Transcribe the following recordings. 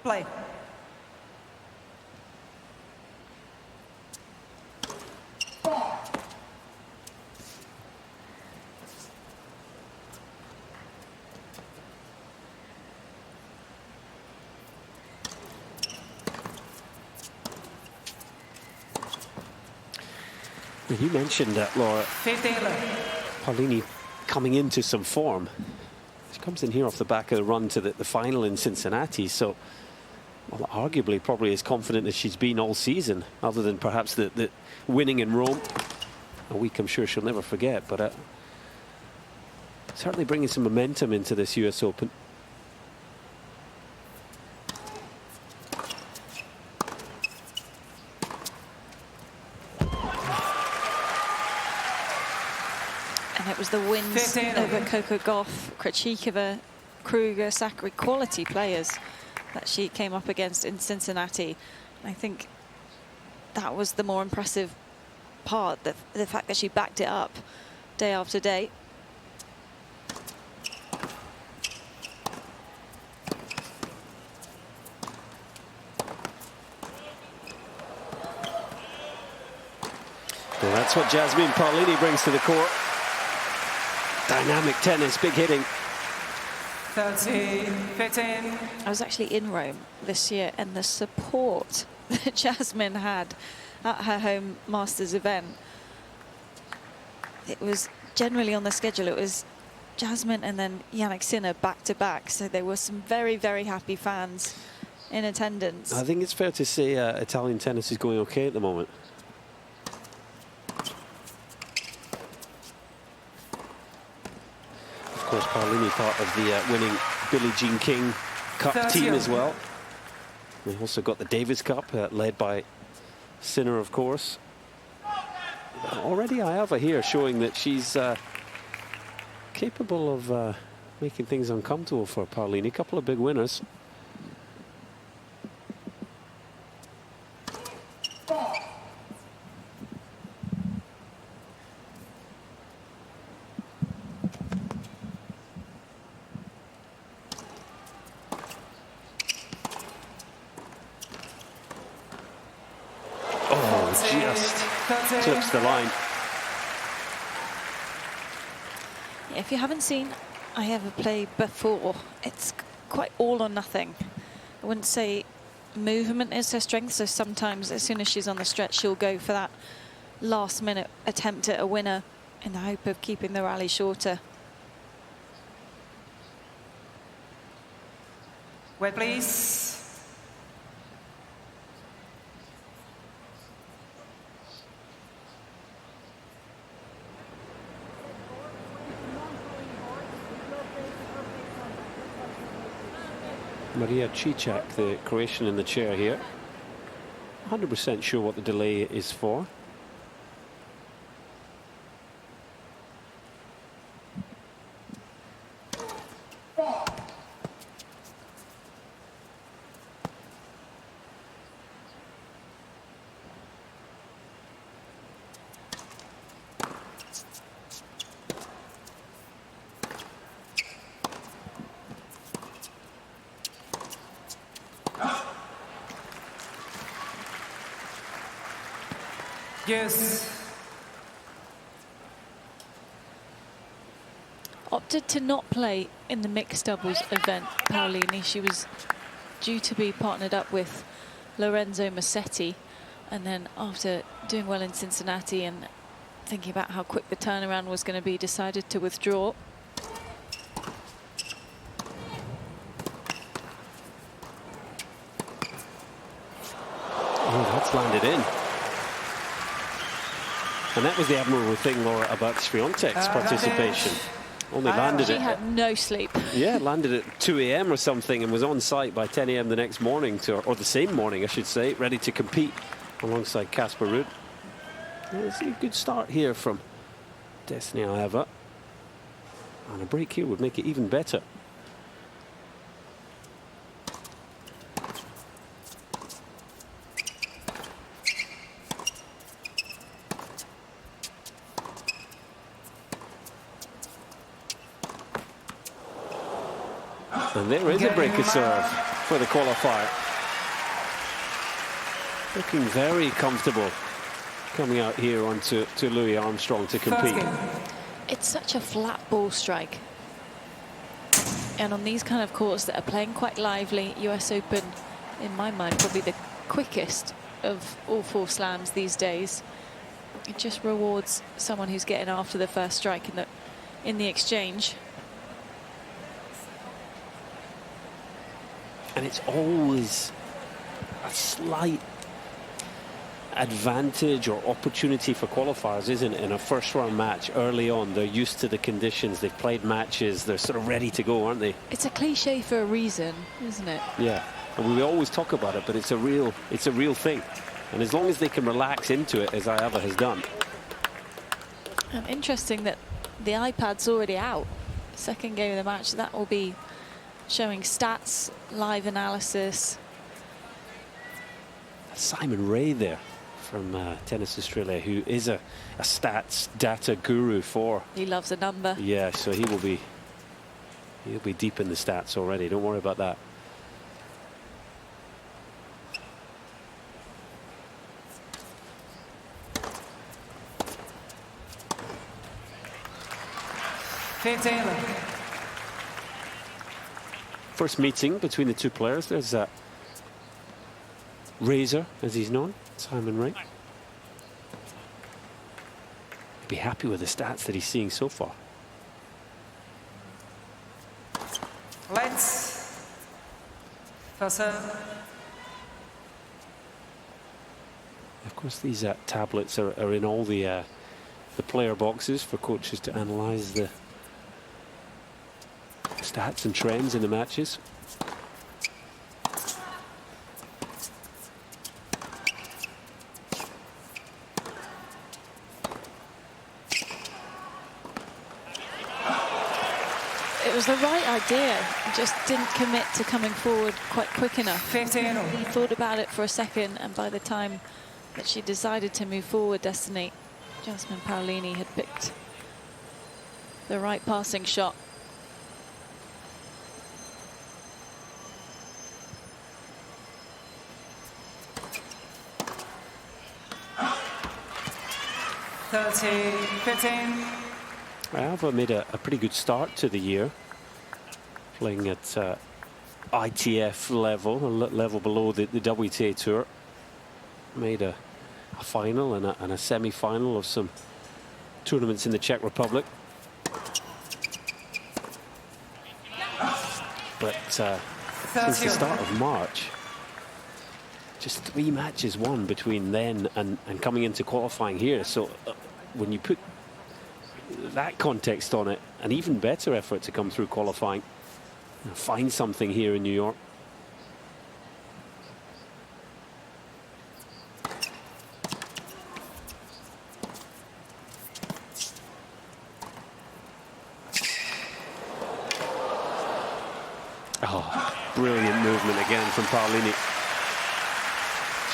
Play. You mentioned that, Laura. 15. Paolini coming into some form. She comes in here off the back of the run to the final in Cincinnati, so well, arguably probably as confident as she's been all season, other than perhaps the winning in Rome, a week I'm sure she'll never forget, but certainly bringing some momentum into this US Open. And it was the wins over Coco Gauff, Krejcikova, Kruger, Sakkari, quality players that she came up against in Cincinnati. I think that was the more impressive part, the fact that she backed it up day after day. Well, that's what Jasmine Paolini brings to the court. Dynamic tennis, big hitting. 13, 15. I was actually in Rome this year, and the support that Jasmine had at her home Masters event, it was generally on the schedule. It was Jasmine and then Jannik Sinner back to back. So there were some very, very happy fans in attendance. I think it's fair to say Italian tennis is going okay at the moment. Of course, Paolini part of the winning Billie Jean King Cup team as well. We also got the Davis Cup led by Sinner, of course. Already Aiava here showing that she's capable of making things uncomfortable for Paolini. A couple of big winners. Just clips the line. If you haven't seen Aiava play before, it's quite all or nothing. I wouldn't say movement is her strength, so sometimes as soon as she's on the stretch, she'll go for that last minute attempt at a winner in the hope of keeping the rally shorter. Wait, please. Maria Cicak, the Croatian in the chair here. 100% sure what the delay is for. Yes. Opted to not play in the mixed doubles event, Paolini. She was due to be partnered up with Lorenzo Musetti, and then after doing well in Cincinnati and thinking about how quick the turnaround was going to be, decided to withdraw. Oh, that's landed in. And that was the admirable thing, Laura, about Swiatek's participation. Only landed She it. had no sleep. Yeah, landed at 2 a.m. or something and was on site by 10 a.m. the next morning, or the same morning, I should say, ready to compete alongside Casper Ruud. It's a good start here from Destanee Aiava. And a break here would make it even better. And there is a break of serve. for the qualifier. Looking very comfortable coming out here onto Louis Armstrong to compete. It's such a flat ball strike. And on these kind of courts that are playing quite lively, US Open, in my mind, probably the quickest of all 4 slams these days. It just rewards someone who's getting after the first strike in the exchange. And it's always a slight advantage or opportunity for qualifiers, isn't it? In a first-round match early on, they're used to the conditions, they've played matches, they're sort of ready to go, aren't they? It's a cliche for a reason, isn't it? Yeah, and we always talk about it, but it's a real thing. And as long as they can relax into it, as Aiava has done. And interesting that the iPad's already out. Second game of the match, that will be showing stats, live analysis. Simon Ray there from Tennis Australia, who is a stats data guru for. He loves a number. Yeah, so he'll be deep in the stats already. Don't worry about that. First meeting between the two players. There's Razor, as he's known, Simon Ray. He'd be happy with the stats that he's seeing so far. Let's first serve. Of course, these tablets are in all the player boxes for coaches to analyze the stats and trends in the matches. It was the right idea, just didn't commit to coming forward quite quick enough. He thought about it for a second, and by the time that she decided to move forward, Destanee, Jasmine Paolini had picked the right passing shot. Aiava made a pretty good start to the year, playing at ITF level, a level below the WTA Tour. Made a final and a semi-final of some tournaments in the Czech Republic. But since the start of March, just 3 matches won between then and coming into qualifying here. So when you put that context on it, an even better effort to come through qualifying and find something here in New York. Oh, brilliant movement again from Paolini.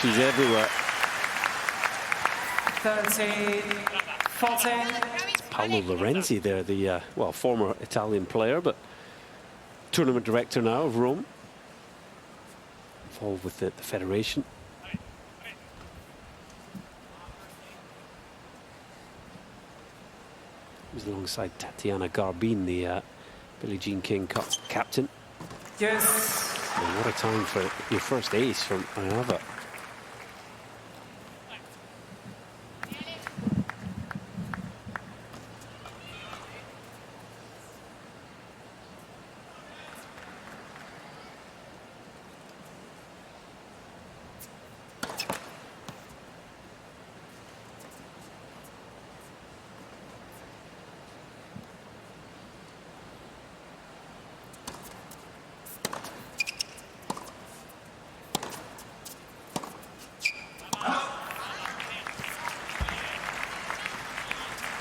She's everywhere. 14. Paolo Lorenzi there, the well, former Italian player, but tournament director now of Rome, involved with the federation. He was alongside Tatiana Garbin, the Billie Jean King Cup captain. Yes. And what a time for your first ace from Aiava.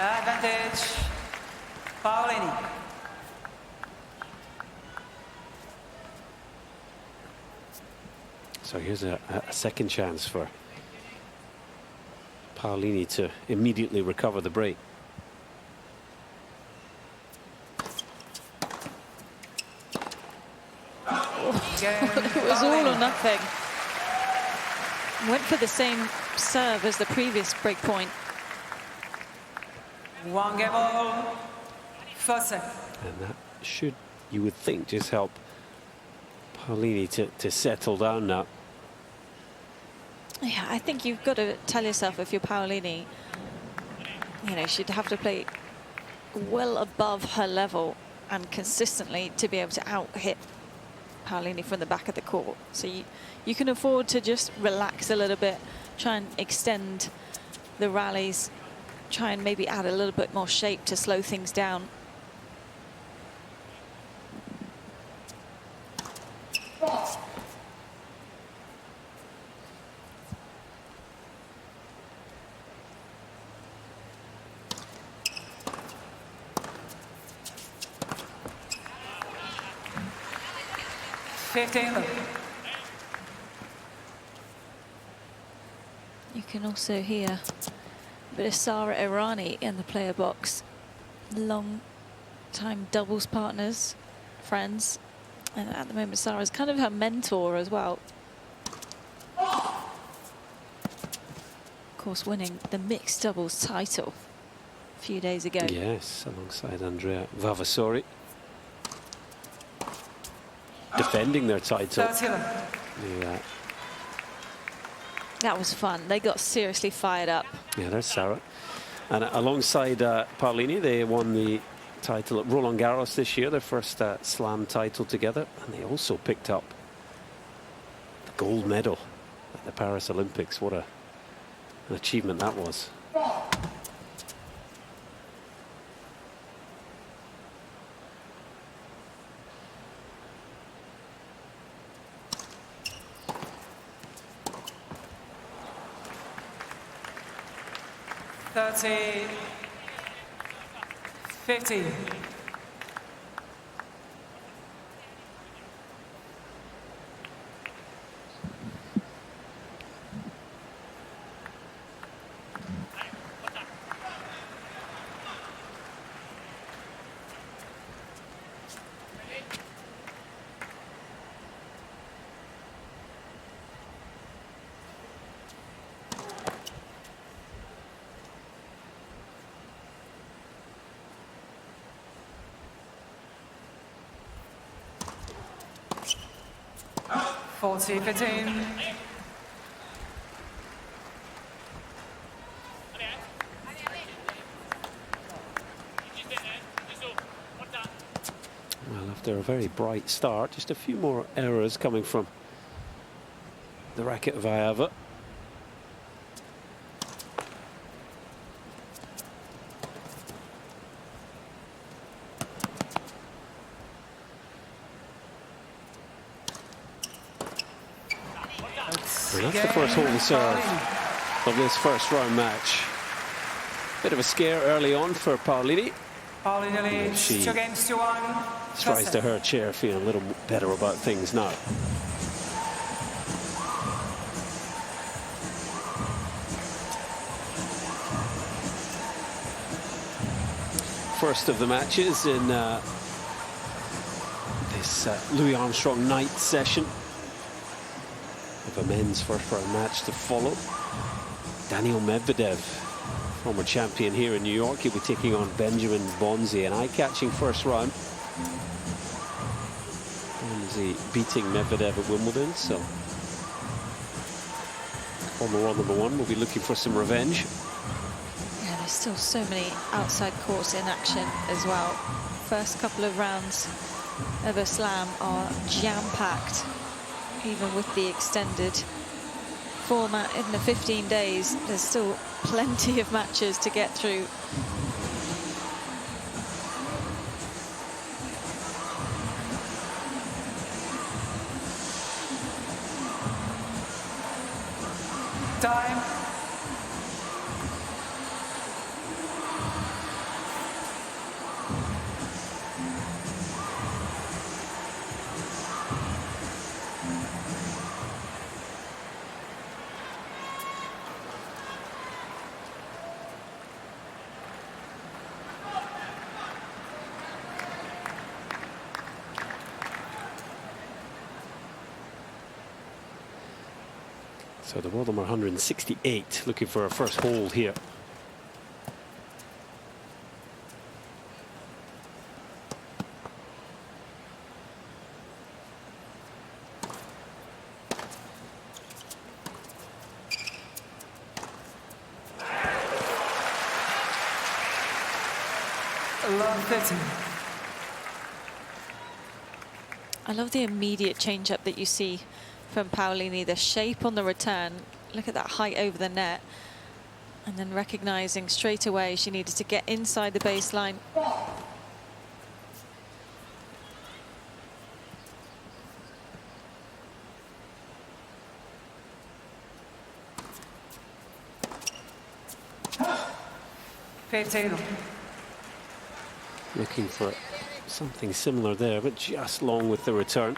Advantage, Paolini. So here's a second chance for Paolini to immediately recover the break. It was all Paolini. or nothing. Went for the same serve as the previous break point. 1 game all. First set. And that should, you would think, just help Paolini to settle down now. Yeah, I think you've got to tell yourself, if you're Paolini, you know, she'd have to play well above her level and consistently to be able to out-hit Paolini from the back of the court. So you can afford to just relax a little bit, try and extend the rallies, try and maybe add a little bit more shape to slow things down. You can also hear a bit of Sara Errani in the player box. Long time doubles partners, friends. And at the moment, Sara's kind of her mentor as well. Of course, winning the mixed doubles title a few days ago. Yes, alongside Andrea Vavasori. Defending their title. Yeah. That was fun. They got seriously fired up. Yeah, there's Sarah. And alongside Paolini, they won the title at Roland Garros this year, their first slam title together. And they also picked up the gold medal at the Paris Olympics. What an achievement that was. Thirty. 50. Forty 15. Well, after a very bright start, just a few more errors coming from the racket of Aiava. And that's the first hole to serve of this first round match. Bit of a scare early on for Paolini. Paolini leads 2 games to 1. Strides to her chair, feeling a little better about things now. First of the matches in this Louis Armstrong night session. Of a men's first round match to follow. Daniil Medvedev, former champion here in New York, he'll be taking on Benjamin Bonzi, an eye-catching first round. Bonzi beating Medvedev at Wimbledon, so former world #1 will be looking for some revenge. Yeah, there's still so many outside courts in action as well. First couple of rounds of a slam are jam-packed. Even with the extended format in the 15 days, there's still plenty of matches to get through. Time. So the world number 168 looking for a first hold here. Love 13. I love the immediate change-up that you see from Paolini, the shape on the return. Look at that height over the net. And then recognizing straight away she needed to get inside the baseline. Looking for something similar there, but just long with the return.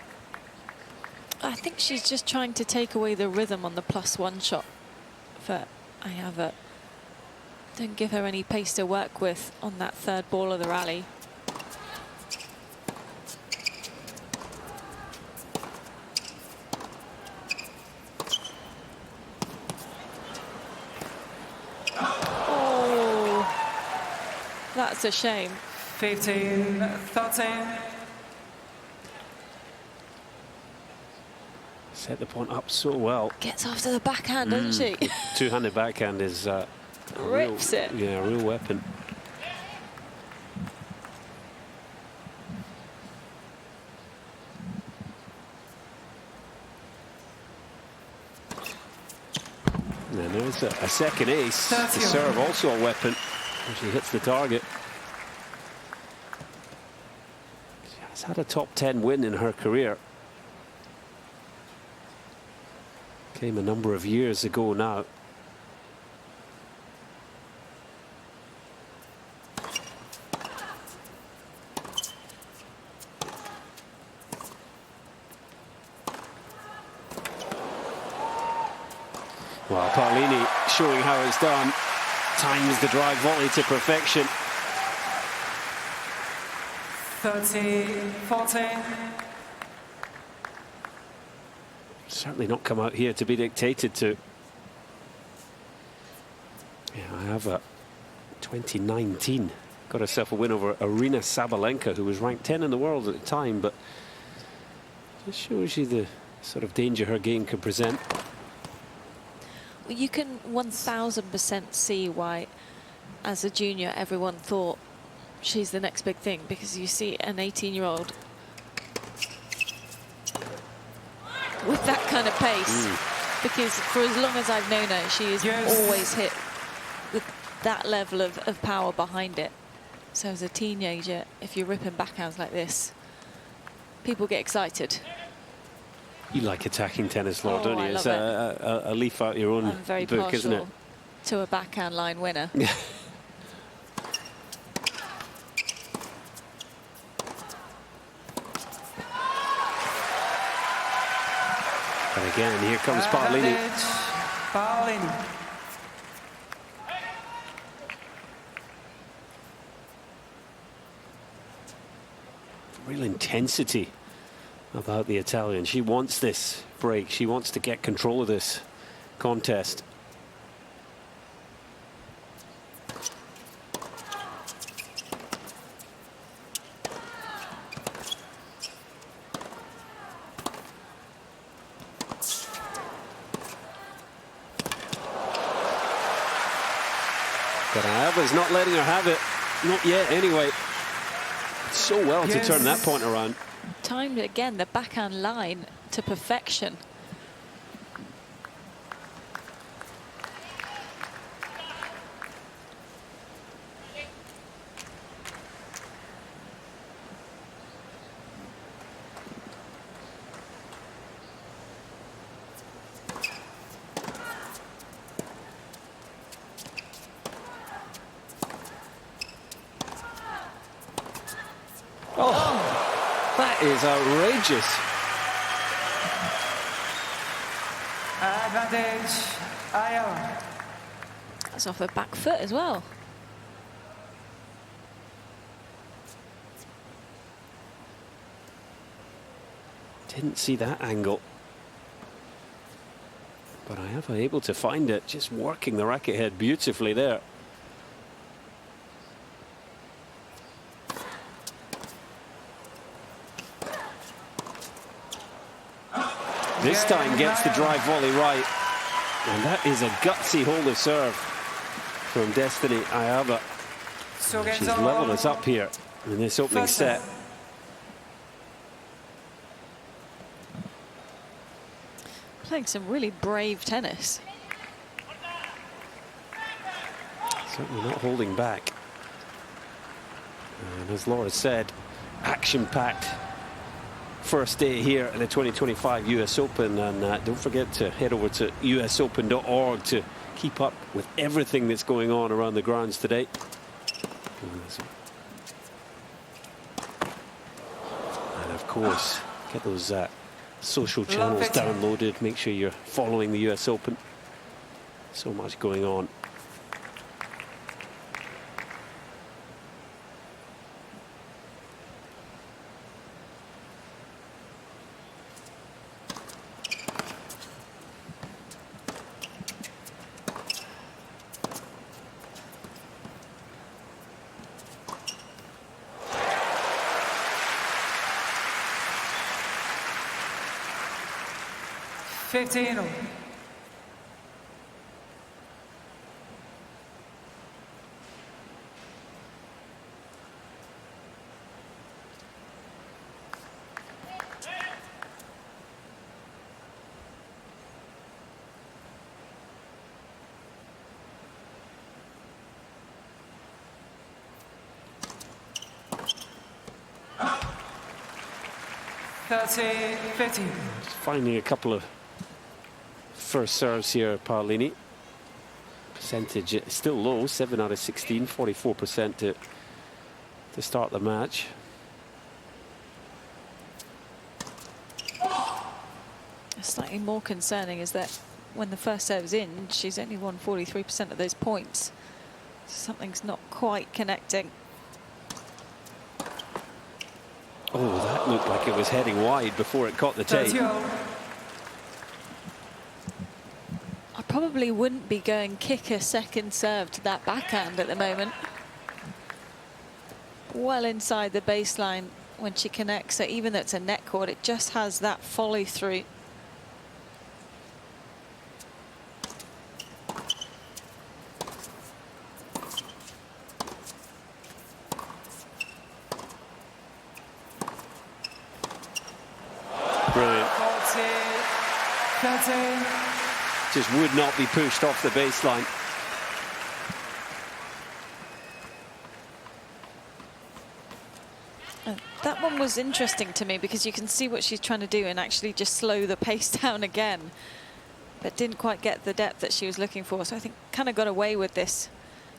I think she's just trying to take away the rhythm on the +1 shot for Aiava. Don't give her any pace to work with on that third ball of the rally. Oh, that's a shame. 15-13. Set the point up so well. Gets after the backhand, doesn't she? Two-handed backhand is Rips it. Yeah, a real weapon. And there's a second ace. The serve also a weapon. And she hits the target. She has had a top 10 win in her career. Came a number of years ago now. Well, Paolini showing how it's done. Times the drive volley to perfection. 30-14. Certainly not come out here to be dictated to. Yeah, Aiava 2019 got herself a win over Aryna Sabalenka, who was ranked 10 in the world at the time, but just shows you the sort of danger her game can present. Well, you can 1000% see why, as a junior, everyone thought she's the next big thing, because you see an 18-year-old with that kind of pace, because for as long as I've known her, she has always hit with that level of power behind it. So as a teenager, if you're ripping backhands like this, people get excited. You like attacking tennis, Lord, don't you? I It's love a leaf out your own I'm very book, isn't it? partial to a backhand line winner. And again, here comes Paolini. Paolini. Real intensity about the Italian. She wants this break. She wants to get control of this contest. But Aiava's not letting her have it. Not yet, anyway. So well to turn that point around. Timed again the backhand line to perfection. That is outrageous. Advantage, Aiava. That's off her back foot as well. Didn't see that angle. But Aiava able to find it, just working the racket head beautifully there. This time gets the drive volley right. And that is a gutsy hold of serve from Destanee Aiava. She's leveled us up here in this opening set. Playing some really brave tennis. Certainly not holding back. And as Laura said, action-packed first day here at the 2025 US Open. And don't forget to head over to usopen.org to keep up with everything that's going on around the grounds today. And of course, get those social channels downloaded. Make sure you're following the US Open. So much going on. Finding a couple of first serves here, Paolini. Percentage still low, 7 out of 16, 44% to start the match. Slightly more concerning is that when the first serve's in, she's only won 43% of those points. Something's not quite connecting. Oh, that looked like it was heading wide before it caught the tape. I probably wouldn't be going kick a second serve to that backhand at the moment. Well inside the baseline when she connects, so even though it's a net court, it just has that follow through. Brilliant. Just would not be pushed off the baseline. That one was interesting to me because you can see what she's trying to do and actually just slow the pace down again, but didn't quite get the depth that she was looking for. So I think kind of got away with this,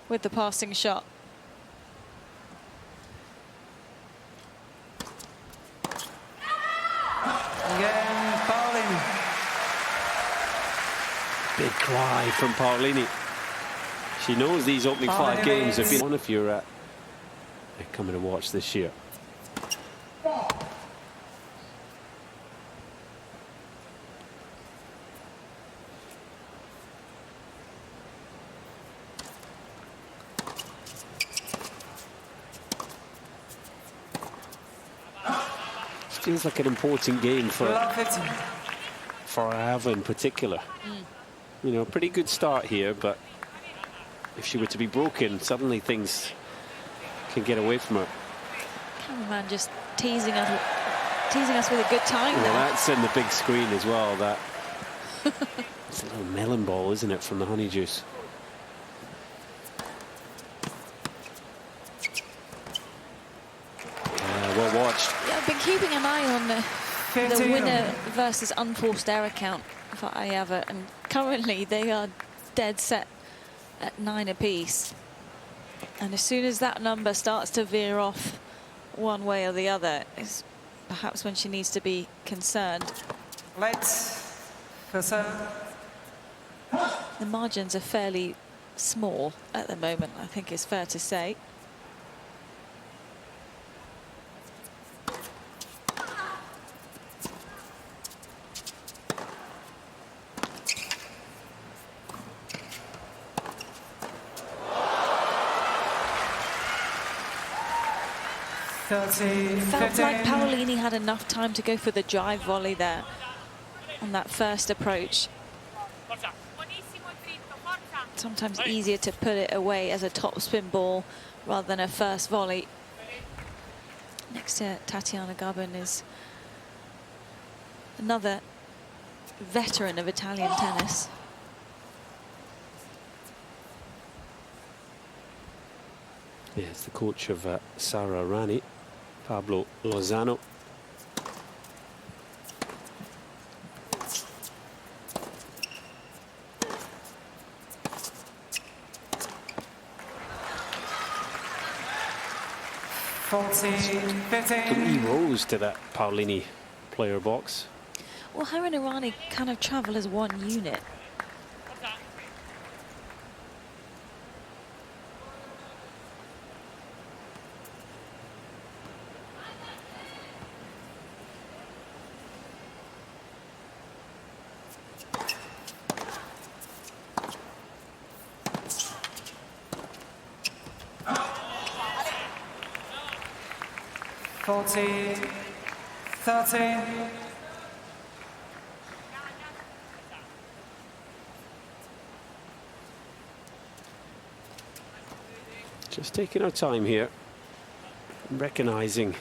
with the passing shot. Again, Paolini. Big cry from Paolini. She knows these opening 5 games have been one if you're coming to watch this year. Feels like an important game for Aiava in particular. You know, pretty good start here, but if she were to be broken, suddenly things can get away from her. Cameraman just teasing us with a good time. Well, there. that's in the big screen as well. That it's a little melon ball, isn't it, from the honey juice? Well watched. Yeah, I've been keeping an eye on the winner versus unforced error count for Aiava, and currently they are dead set at 9 apiece. And as soon as that number starts to veer off one way or the other, is perhaps when she needs to be concerned. The margins are fairly small at the moment, I think it's fair to say. 30, Felt 15. like Paolini had enough time to go for the drive volley there on that first approach. Sometimes easier to put it away as a topspin ball rather than a first volley. Next to Tatiana Gabin is another veteran of Italian tennis. Yeah, it's the coach of Sara Rani, Pablo Lozano. He rose to that Paolini player box. Well, her and Irani kind of travel as one unit. Forty, 30. Just taking our time here, recognizing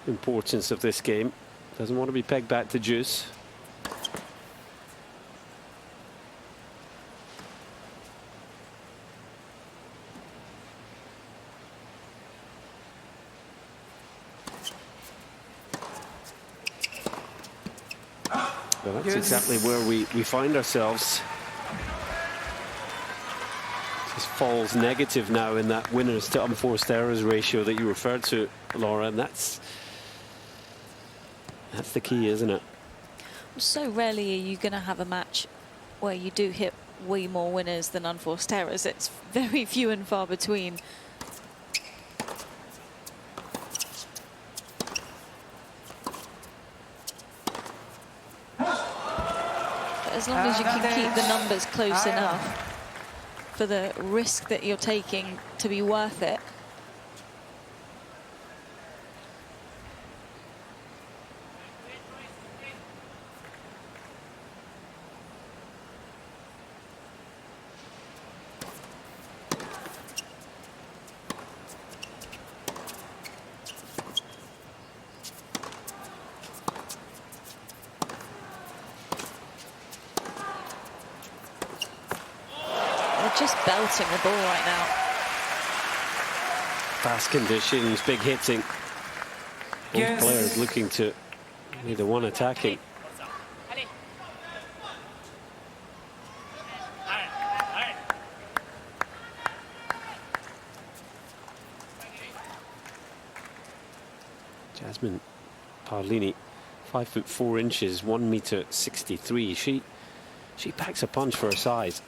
the importance of this game. Doesn't want to be pegged back to deuce. Well, that's exactly where we find ourselves. Just falls negative now in that winners to unforced errors ratio that you referred to, Laura, and that's the key, isn't it? So rarely are you going to have a match where you do hit way more winners than unforced errors. It's very few and far between. But as long as you can keep the numbers close enough for the risk that you're taking to be worth it. Just belting the ball right now. Fast conditions, big hitting. Both players looking to either one attacking. Jasmine Paolini, 5'4", 1m63. She packs a punch for her size.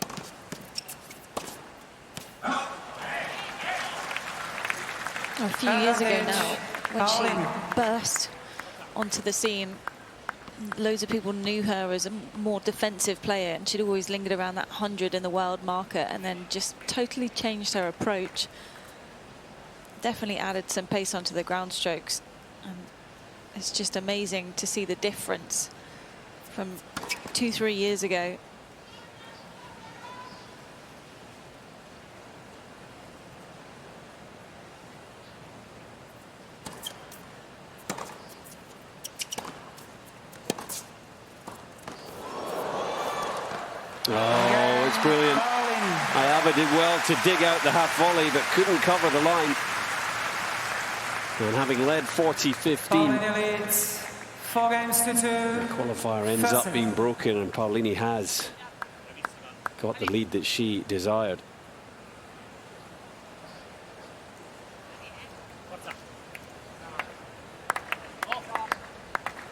A few years ago now, when she burst onto the scene, loads of people knew her as a more defensive player, and she'd always lingered around that 100 in the world market, and then just totally changed her approach. Definitely added some pace onto the ground strokes. It's just amazing to see the difference from 2-3 years ago. Oh, it's brilliant. Aiava did well to dig out the half volley, but couldn't cover the line. And having led 40-15, the qualifier ends up being broken, and Paolini has got the lead that she desired.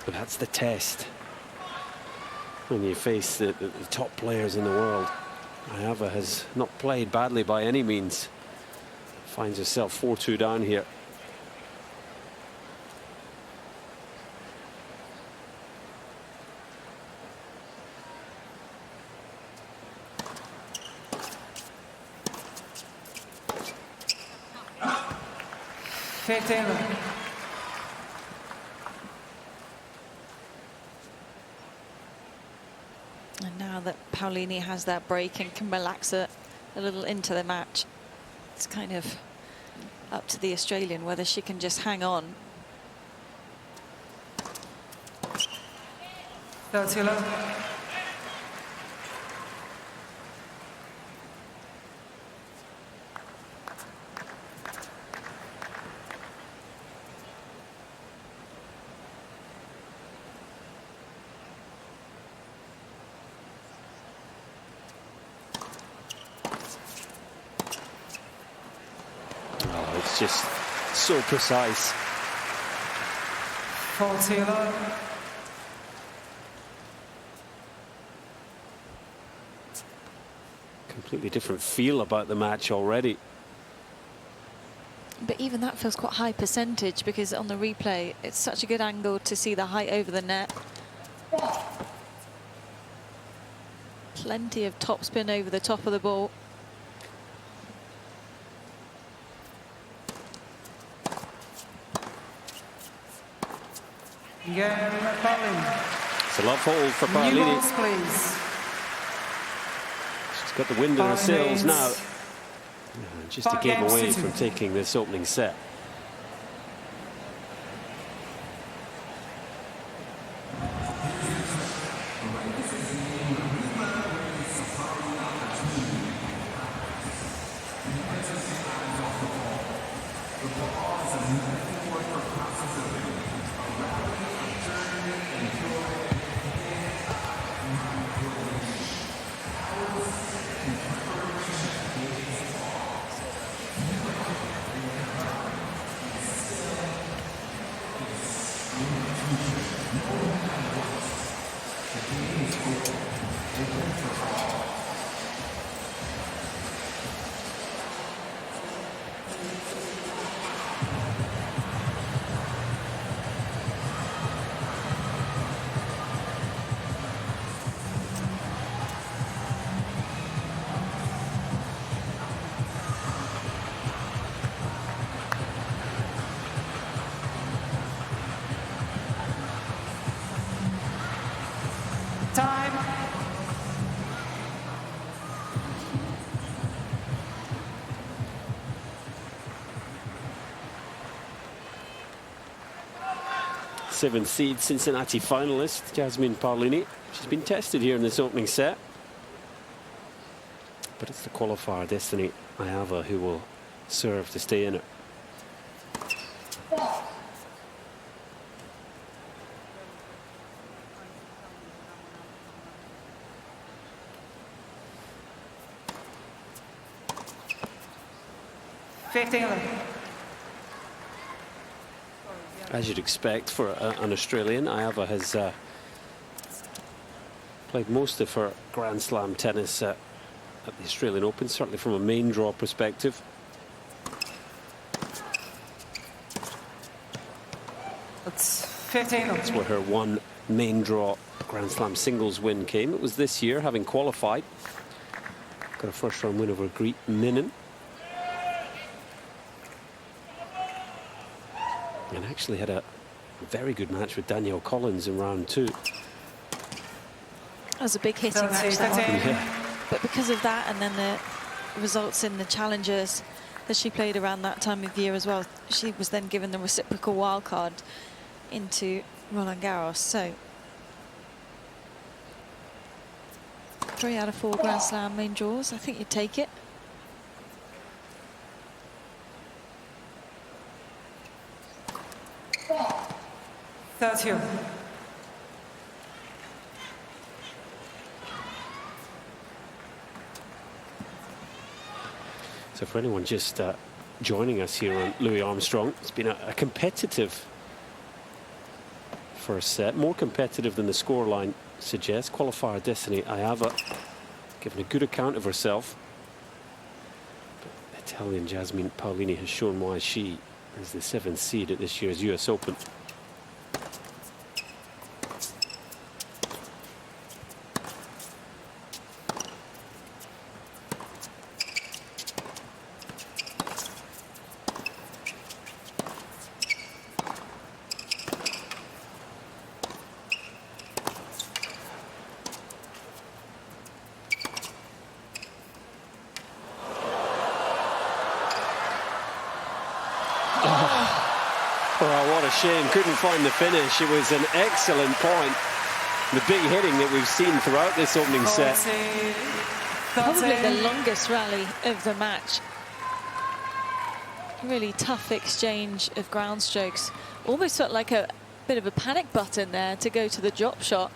But that's the test. When you face the top players in the world. Aiava has not played badly by any means. Finds herself 4-2 down here. And now that Paolini has that break and can relax a little into the match, it's kind of up to the Australian whether she can just hang on. 30 love. Oh, it's just so precise. 40 love. Completely different feel about the match already. But even that feels quite high percentage, because on the replay it's such a good angle to see the height over the net. Plenty of topspin over the top of the ball. Game Paolini. It's a love hold for New Paolini. balls, please. She's got the wind in her sails now. Just a 5 game games away to 2. from taking this opening set. Time. Seventh seed Cincinnati finalist Jasmine Paolini. She's been tested here in this opening set. But it's the qualifier Destanee Aiava who will serve to stay in it. As you'd expect for an Australian, Aiava has played most of her Grand Slam tennis at the Australian Open, certainly from a main draw perspective. It's 15. That's where her one main draw Grand Slam singles win came. It was this year, having qualified. Got a first round win over Greet Minen. And actually had a very good match with Danielle Collins in round 2. That was a big hitting match, that one. Yeah. But because of that, and then the results in the challengers that she played around that time of year as well, she was then given the reciprocal wild card into Roland Garros. So 3 out of 4 Grand Slam main draws. I think you'd take it. So for anyone just joining us here on Louis Armstrong, it's been a competitive first set, more competitive than the scoreline suggests. Qualifier Destanee Aiava giving a good account of herself. But Italian Jasmine Paolini has shown why she is the 7th seed at this year's US Open. shame. Couldn't find the finish. It was an excellent point. The big hitting that we've seen throughout this opening set. Probably the longest rally of the match. Really tough exchange of ground strokes. Almost felt like a bit of a panic button there to go to the drop shot.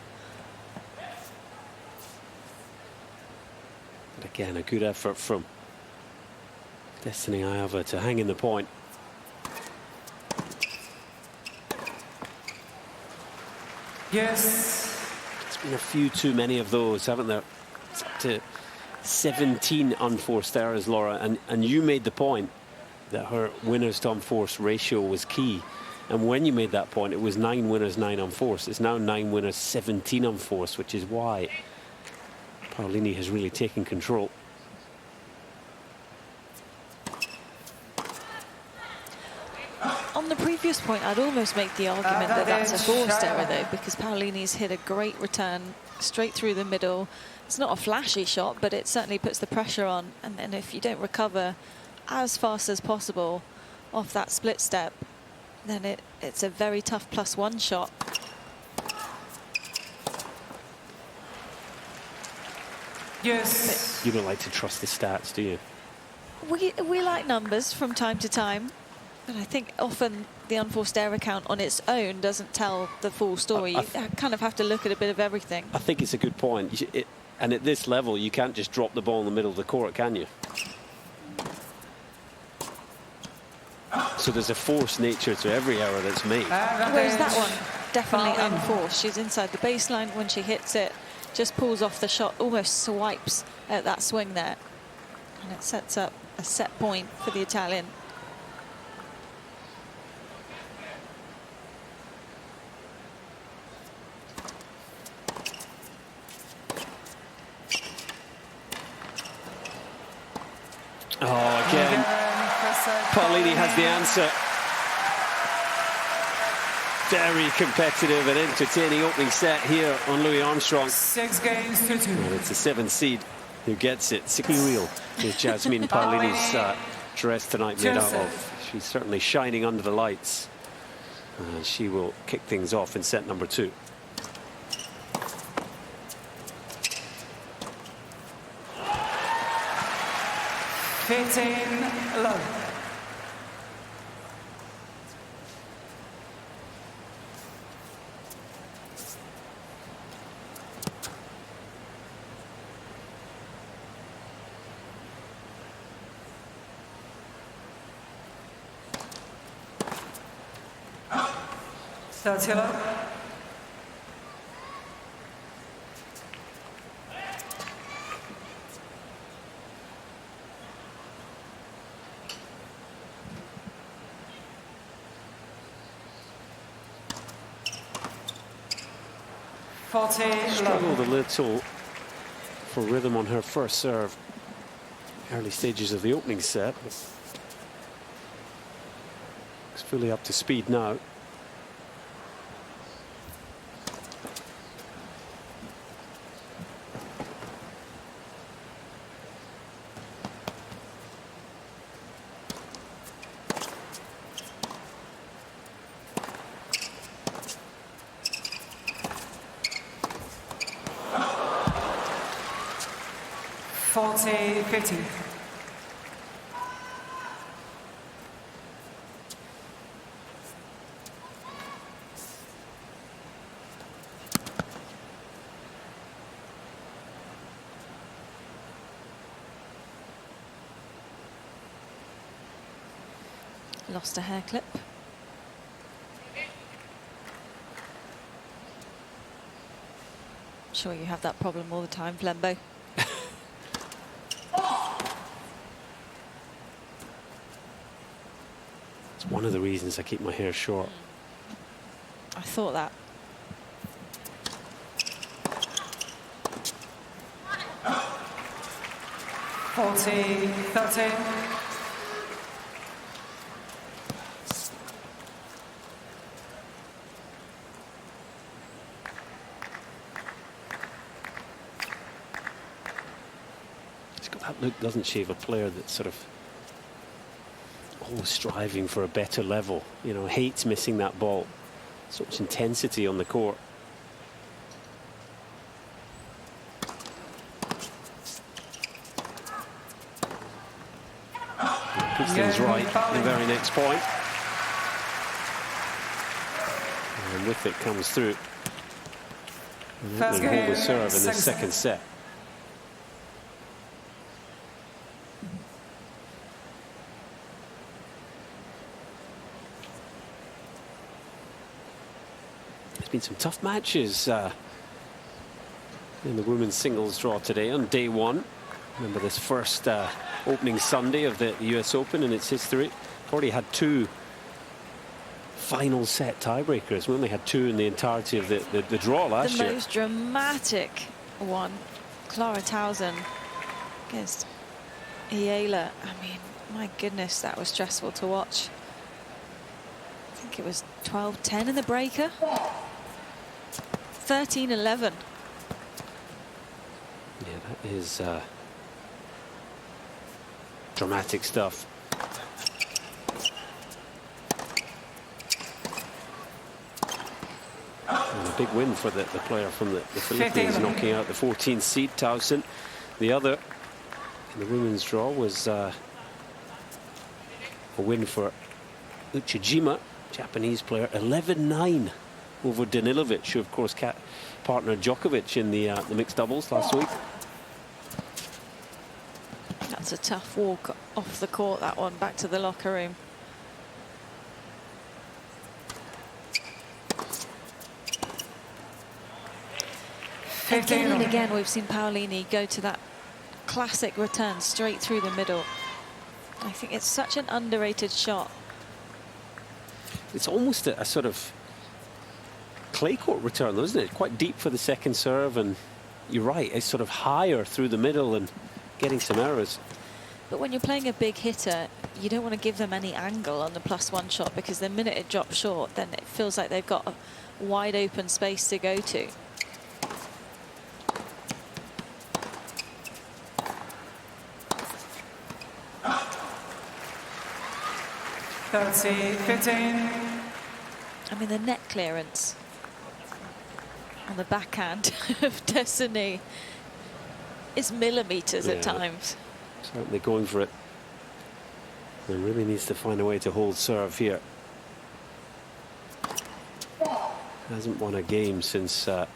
But again, a good effort from Destanee Aiava to hang in the point. Yes. There's been a few too many of those, haven't there? It's up to 17 unforced errors, Laura, and you made the point that her winners to unforced ratio was key. And when you made that point, it was 9 winners, 9 unforced. It's now 9 winners, 17 unforced, which is why Paolini has really taken control. On the previous point, I'd almost make the argument that that's a forced error, though, because Paolini's hit a great return straight through the middle. It's not a flashy shot, but it certainly puts the pressure on. And then if you don't recover as fast as possible off that split step, then it's a very tough +1 shot. Yes. You don't like to trust the stats, do you? We like numbers from time to time, but I think often the unforced error count on its own doesn't tell the full story. You kind of have to look at a bit of everything. I think it's a good point. And at this level, you can't just drop the ball in the middle of the court, can you? So there's a forced nature to every error that's made. Whereas that one, definitely unforced. She's inside the baseline when she hits it, just pulls off the shot, almost swipes at that swing there. And it sets up a set point for the Italian. Oh, again, Paolini has the answer. Very competitive and entertaining opening set here on Louis Armstrong. 6 games to 2. And it's the 7th seed who gets it. Real is Jasmine Paolini's dress tonight made out of. She's certainly shining under the lights. And she will kick things off in set number 2. Low. That's yellow. Struggled a little for rhythm on her first serve. Early stages of the opening set. It's fully up to speed now. Lost a hair clip. Sure you have that problem all the time, Flembo. It's one of the reasons I keep my hair short. I thought that. It's got that look, doesn't she, of a player that sort of always striving for a better level. You know, hates missing that ball. So much intensity on the court. Puts things right the very next point. And with it comes through. And hold the serve in the second set. There's been some tough matches in the women's singles draw today on day one. Remember this first opening Sunday of the US Open in its history. Already had 2 final set tiebreakers. We only had 2 in the entirety of the draw last year. The most dramatic one, Clara Towson against Aiava. I mean, my goodness, that was stressful to watch. I think it was 12-10 in the breaker. 13-11. Yeah, that is dramatic stuff. And a big win for the player from the Philippines, knocking out the 14th seed, Towson. The other in the women's draw was a win for Uchijima, Japanese player, 11-9 over Danilovic, who of course partnered Djokovic in the mixed doubles last week. That's a tough walk off the court, that one, back to the locker room. Again and again, we've seen Paolini go to that classic return straight through the middle. I think it's such an underrated shot. It's almost a sort of clay court return, though, isn't it? Quite deep for the second serve, and you're right, it's sort of higher through the middle and getting some errors. But when you're playing a big hitter, you don't want to give them any angle on the +1 shot, because the minute it drops short, then it feels like they've got a wide open space to go to. I mean, the net clearance on the backhand of Destanee is millimeters at times. Certainly going for it. He really needs to find a way to hold serve here. Hasn't won a game since the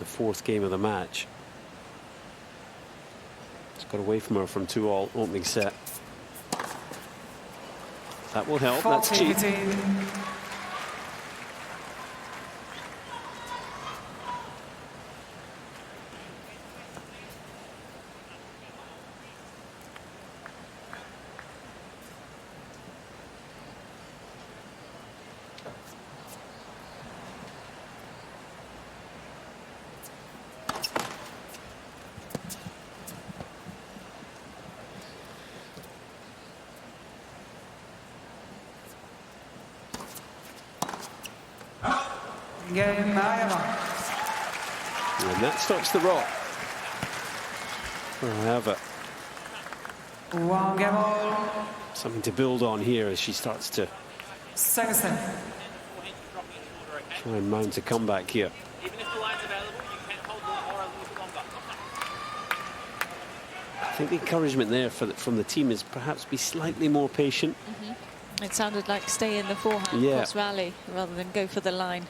4th game of the match. It's got away from her from 2-all opening set. That will help. That's cheap. And that stops the rock for Aiava. Something to build on here as she starts to try and mount a comeback here. I think the encouragement there from the team is perhaps be slightly more patient. It sounded like stay in the forehand cross rally rather than go for the line.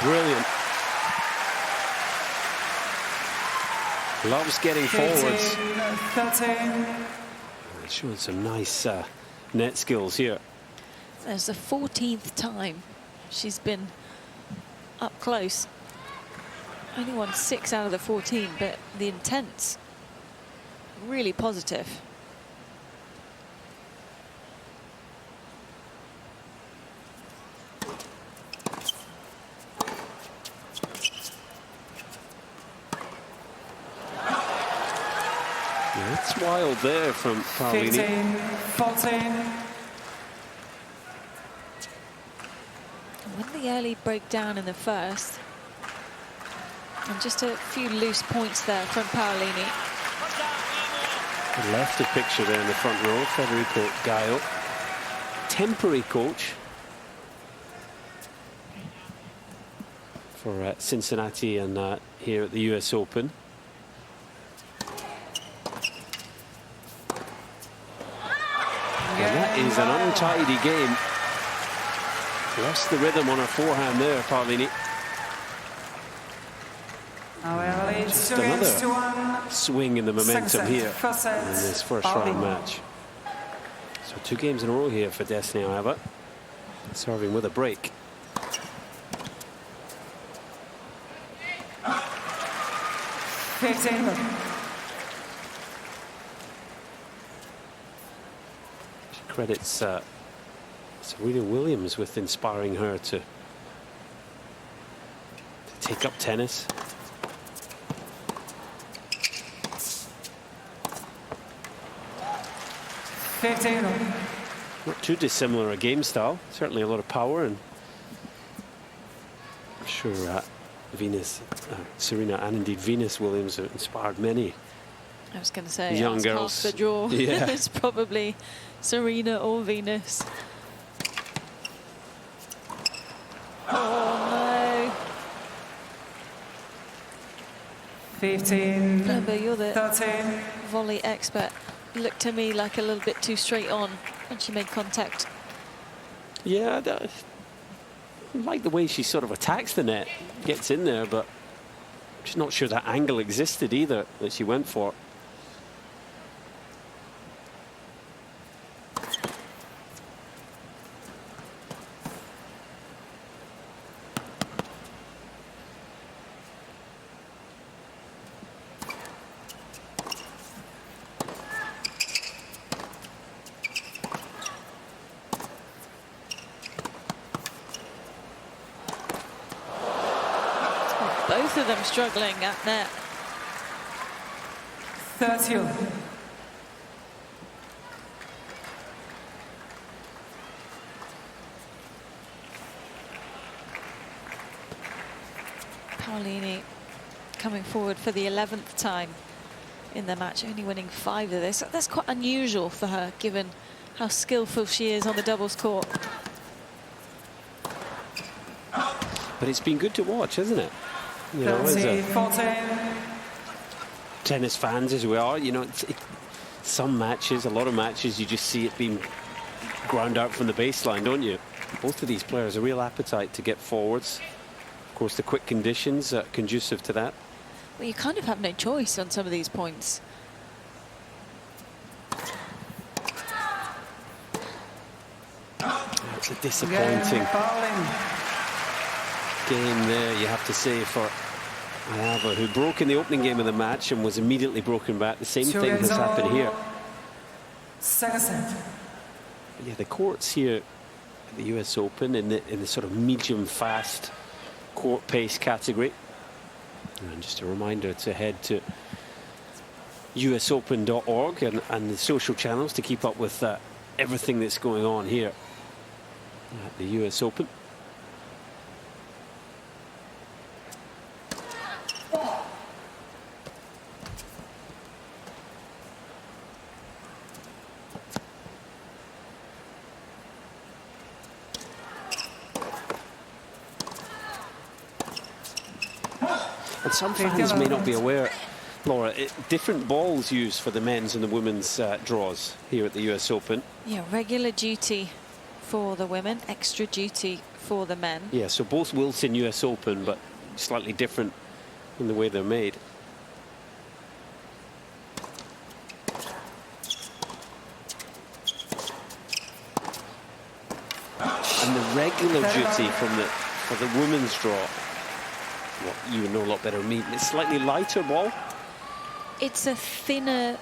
brilliant. Loves getting forwards. 13. Showing some nice net skills here. There's the 14th time she's been up close. Only won 6 out of the 14, but the intent's really positive. Yeah, it's wild there from Paolini. 15, 14. When the early breakdown in the first, and just a few loose points there from Paolini. The lefty picture there in the front row, Federico Gaio, temporary coach for Cincinnati and here at the US Open. And that is an untidy game. Lost the rhythm on her forehand there, Paolini. Just another swing in the momentum here in this first round match. So 2 games in a row here for Destanee Aiava, serving with a break. She credits Serena Williams with inspiring her to take up tennis. Not too dissimilar a game style. Certainly a lot of power, and I'm sure Serena and indeed Venus Williams have inspired many. I was going to say, young girls. Half the draw. Yeah. It's probably Serena or Venus. Oh no! 15. Remember, you're the 13. volley expert. Looked to me like a little bit too straight on when she made contact. Yeah, I like the way she sort of attacks the net, gets in there, but just not sure that angle existed either that she went for. Both of them struggling at net. 30. Paolini coming forward for the 11th time in the match, only winning 5 of this. That's quite unusual for her, given how skillful she is on the doubles court. But it's been good to watch, hasn't it? You know, as 14. tennis fans as we are, you know, some matches, a lot of matches, you just see it being ground out from the baseline, don't you? Both of these players, a real appetite to get forwards. Of course, the quick conditions are conducive to that. Well, you kind of have no choice on some of these points. It's a disappointing game there, you have to say, for Aiava, who broke in the opening game of the match and was immediately broken back. The same thing has happened here. Second set. But yeah, the courts here at the US Open in the sort of medium fast court pace category. And just a reminder to head to usopen.org and the social channels to keep up with everything that's going on here at the US Open. And some fans may not be aware, Laura, different balls used for the men's and the women's draws here at the US Open. Yeah, regular duty for the women, extra duty for the men. Yeah, so both Wilson US Open, but slightly different in the way they're made. And the regular duty for the women's draw, what you know a lot better than me, it's slightly lighter ball. It's a thinner,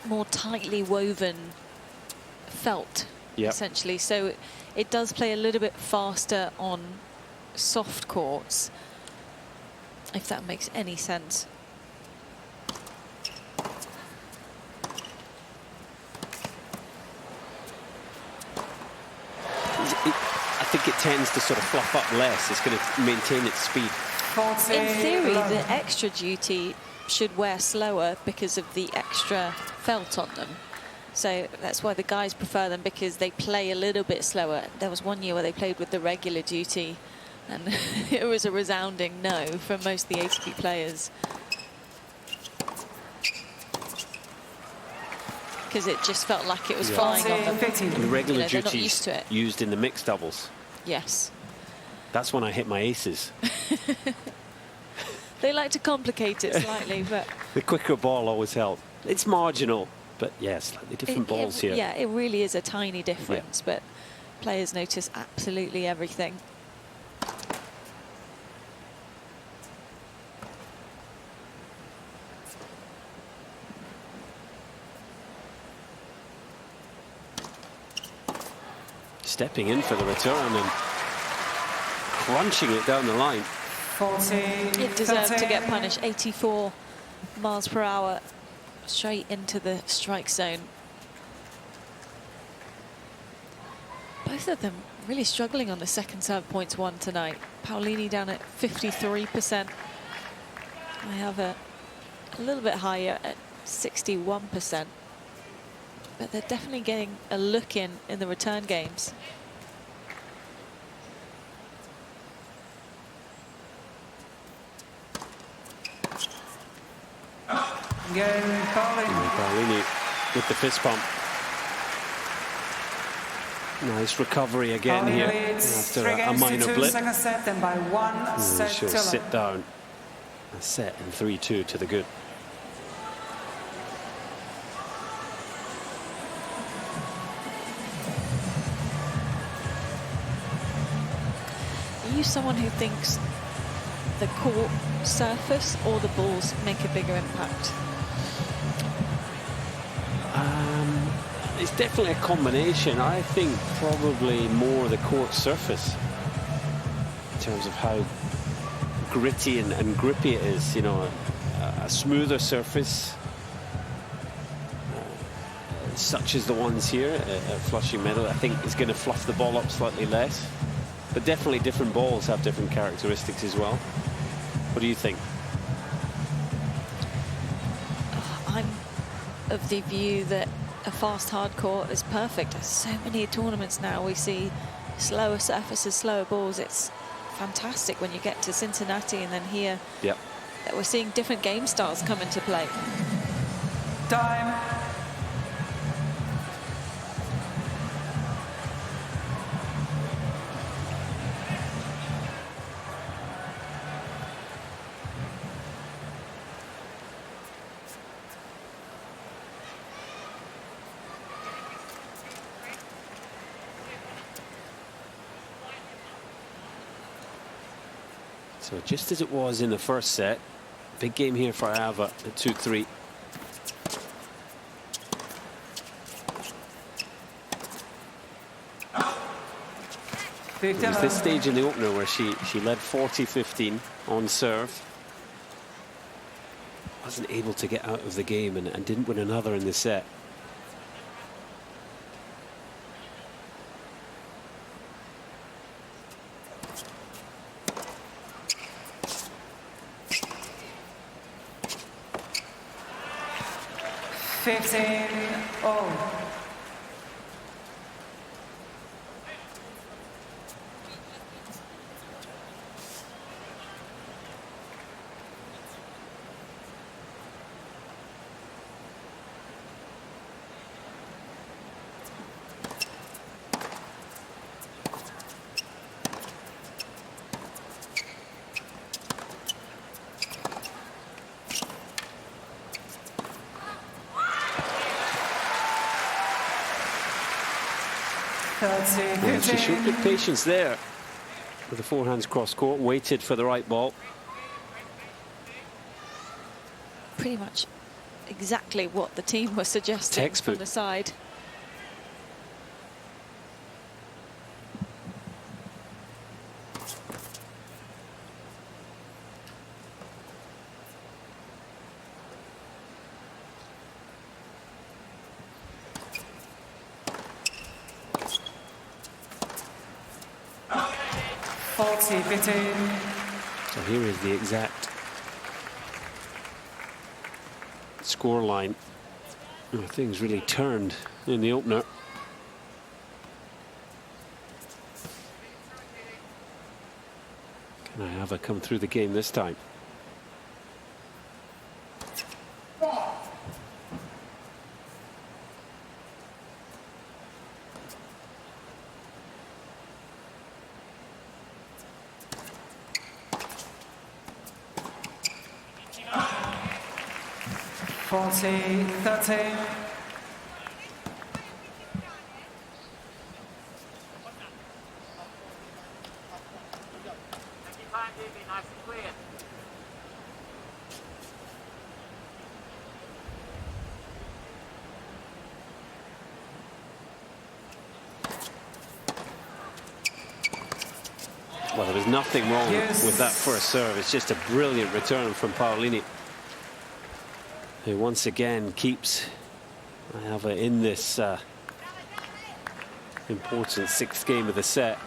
more tightly woven felt, essentially. So it does play a little bit faster on soft courts, if that makes any sense. I think it tends to sort of fluff up less. It's going to maintain its speed. In theory, the extra duty should wear slower because of the extra felt on them. So that's why the guys prefer them, because they play a little bit slower. There was one year where they played with the regular duty, and it was a resounding no from most of the ATP players, because it just felt like it was flying on them. And the regular they're not duty used to it. used in the mixed doubles. Yes. That's when I hit my aces. They like to complicate it slightly, but The quicker ball always helped. It's marginal, but yeah, slightly different balls here. Yeah, it really is a tiny difference, but players notice absolutely everything. Stepping in for the return and crunching it down the line. It deserved to get punished. 84 miles per hour straight into the strike zone. Both of them really struggling on the second serve points won tonight. Paolini down at 53%. Aiava a little bit higher at 61%. But they're definitely getting a look in the return games. Again, Paolini with the fist pump. Nice recovery again here after a minor blip. Second set, and by one set She'll to sit down. A set in 3-2 to the good. Are you someone who thinks the court surface or the balls make a bigger impact? It's definitely a combination. I think probably more the court surface in terms of how gritty and grippy it is. You know, a smoother surface, such as the ones here at Flushing Meadow, I think is going to fluff the ball up slightly less. But definitely different balls have different characteristics as well. What do you think? I'm of the view that a fast hard court is perfect. There's so many tournaments now we see slower surfaces, slower balls. It's fantastic when you get to Cincinnati and then here that we're seeing different game styles come into play. time. So just as it was in the first set, big game here for Aiava at 2-3. It was this stage in the opener where she led 40-15 on serve. Wasn't able to get out of the game and didn't win another in the set. Yeah, she showed good patience there with the forehands cross court, waited for the right ball. Pretty much exactly what the team was suggesting. Textbook. From the side. So here is the exact score line. Oh, things really turned in the opener. Can Aiava come through the game this time? Well, there was nothing wrong with that first serve. It's just a brilliant return from Paolini, who once again keeps Aiava in this important 6th game of the set.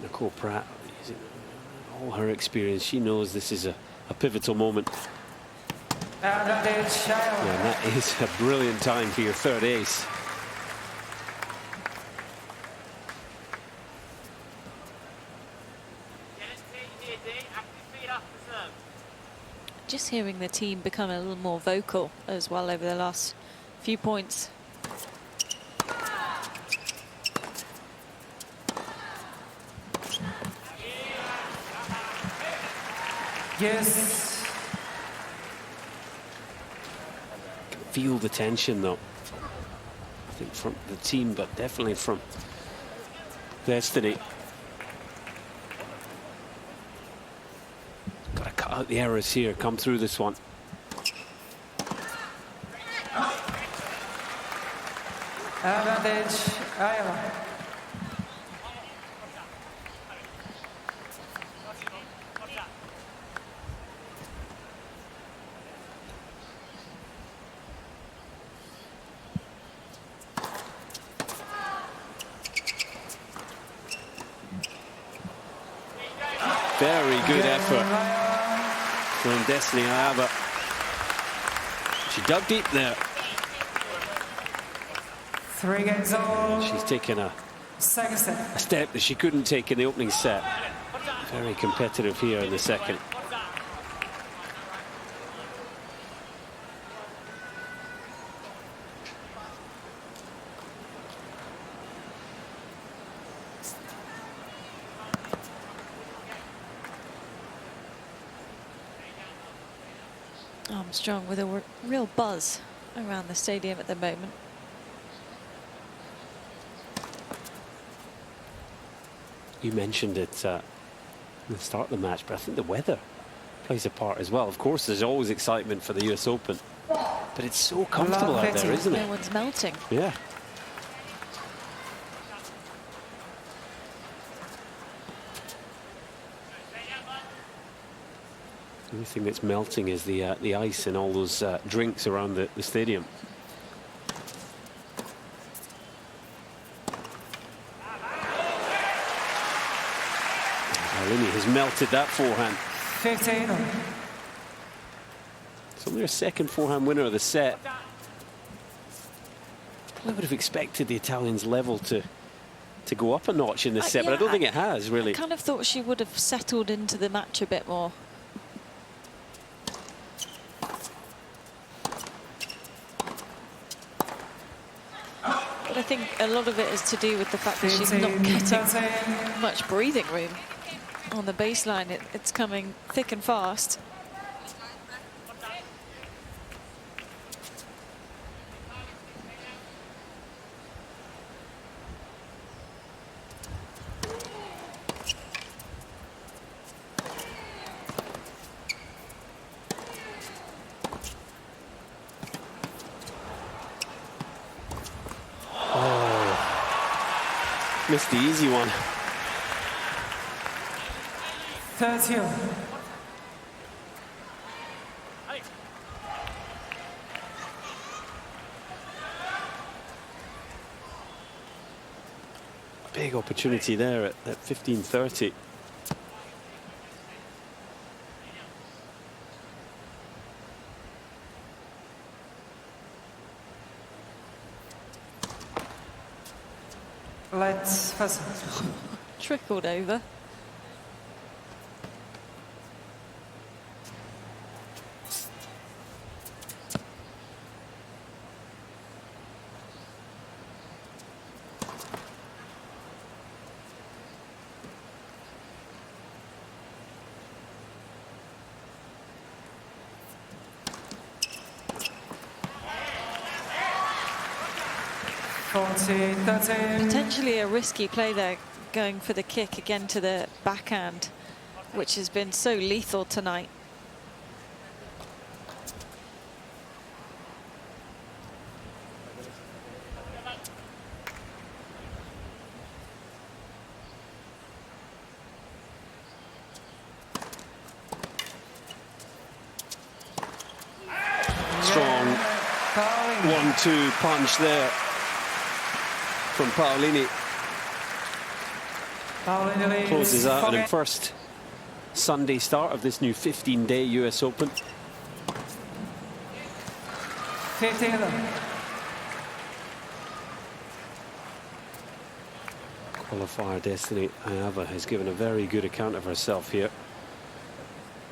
Nicole Pratt, using all her experience, she knows this is a pivotal moment. Yeah, and that is a brilliant time for your third ace. Just hearing the team become a little more vocal as well over the last few points. Yes. Feel the tension, though. I think from the team, but definitely from Destanee. Got to cut out the errors here, come through this one. Advantage, Aiava. Very good effort from Destanee Aiava. She dug deep there. 3 games all. She's taken a Second set. step that she couldn't take in the opening set. Very competitive here in the second. Armstrong with a real buzz around the stadium at the moment. You mentioned it at the start of the match, but I think the weather plays a part as well. Of course, there's always excitement for the US Open, but it's so comfortable out there, isn't it? No one's melting. Yeah. The only thing that's melting is the ice and all those drinks around the stadium. Paolini has melted that forehand. 15. It's only her second forehand winner of the set. I would have expected the Italians' level to go up a notch in this set, but I don't think it has, really. I kind of thought she would have settled into the match a bit more. But I think a lot of it is to do with the fact that she's not getting much breathing room on the baseline. It's coming thick and fast. Missed the easy one. 30. Big opportunity there at 15:30. Let's first. Trickled over. Potentially a risky play there, going for the kick again to the backhand, which has been so lethal tonight. Strong 1-2 punch there from Paolini. Closes out in the first Sunday start of this new 15-day US Open. 15. Qualifier Destanee Aiava has given a very good account of herself here.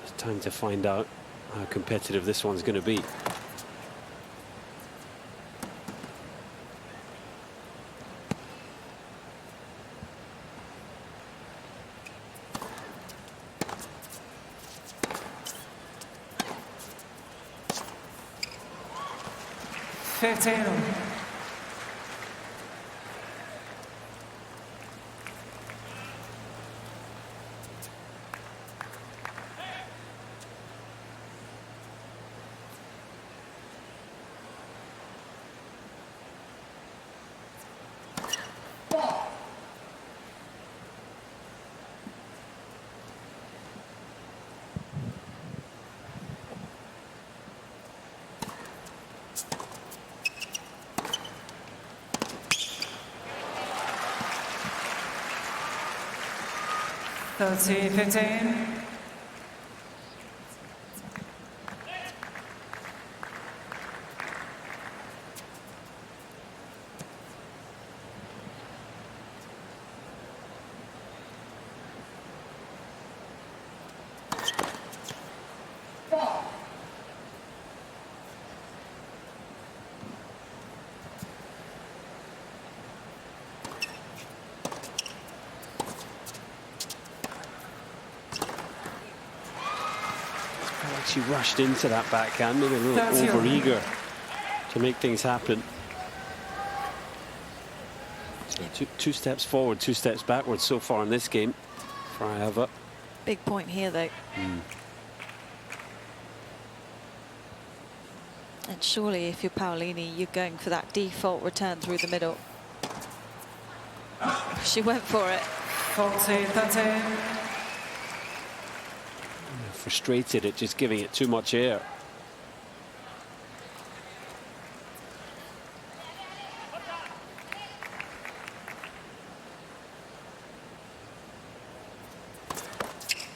It's time to find out how competitive this one's going to be. Thirty, 15. She rushed into that backhand, maybe a little over-eager to make things happen. So two steps forward, 2 steps backwards so far in this game for Aiava. Big point here, though. And surely, if you're Paolini, you're going for that default return through the middle. She went for it. 40, 13. Frustrated at just giving it too much air.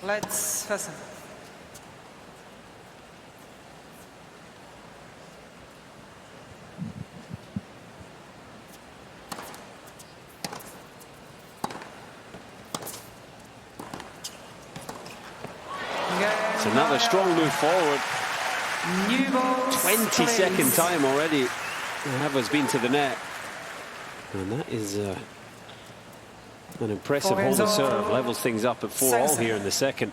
Let's fasten. It's another strong move forward. 22nd time already Aiava's been to the net. And that is an impressive hold of serve. Levels things up at 4-all here in the second.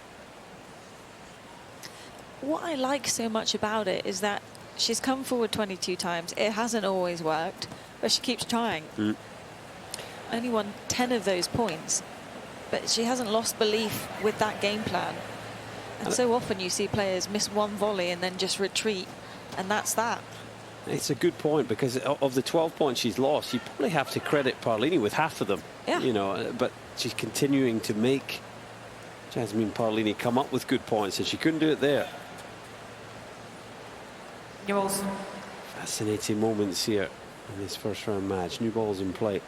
What I like so much about it is that she's come forward 22 times. It hasn't always worked, but she keeps trying. Only won 10 of those points, but she hasn't lost belief with that game plan. And so often you see players miss one volley and then just retreat, and that's that. It's a good point, because of the 12 points she's lost, you probably have to credit Paolini with half of them. Yeah. You know, but she's continuing to make Jasmine Paolini come up with good points, and she couldn't do it there. New balls. Fascinating moments here in this first round match. New balls in play.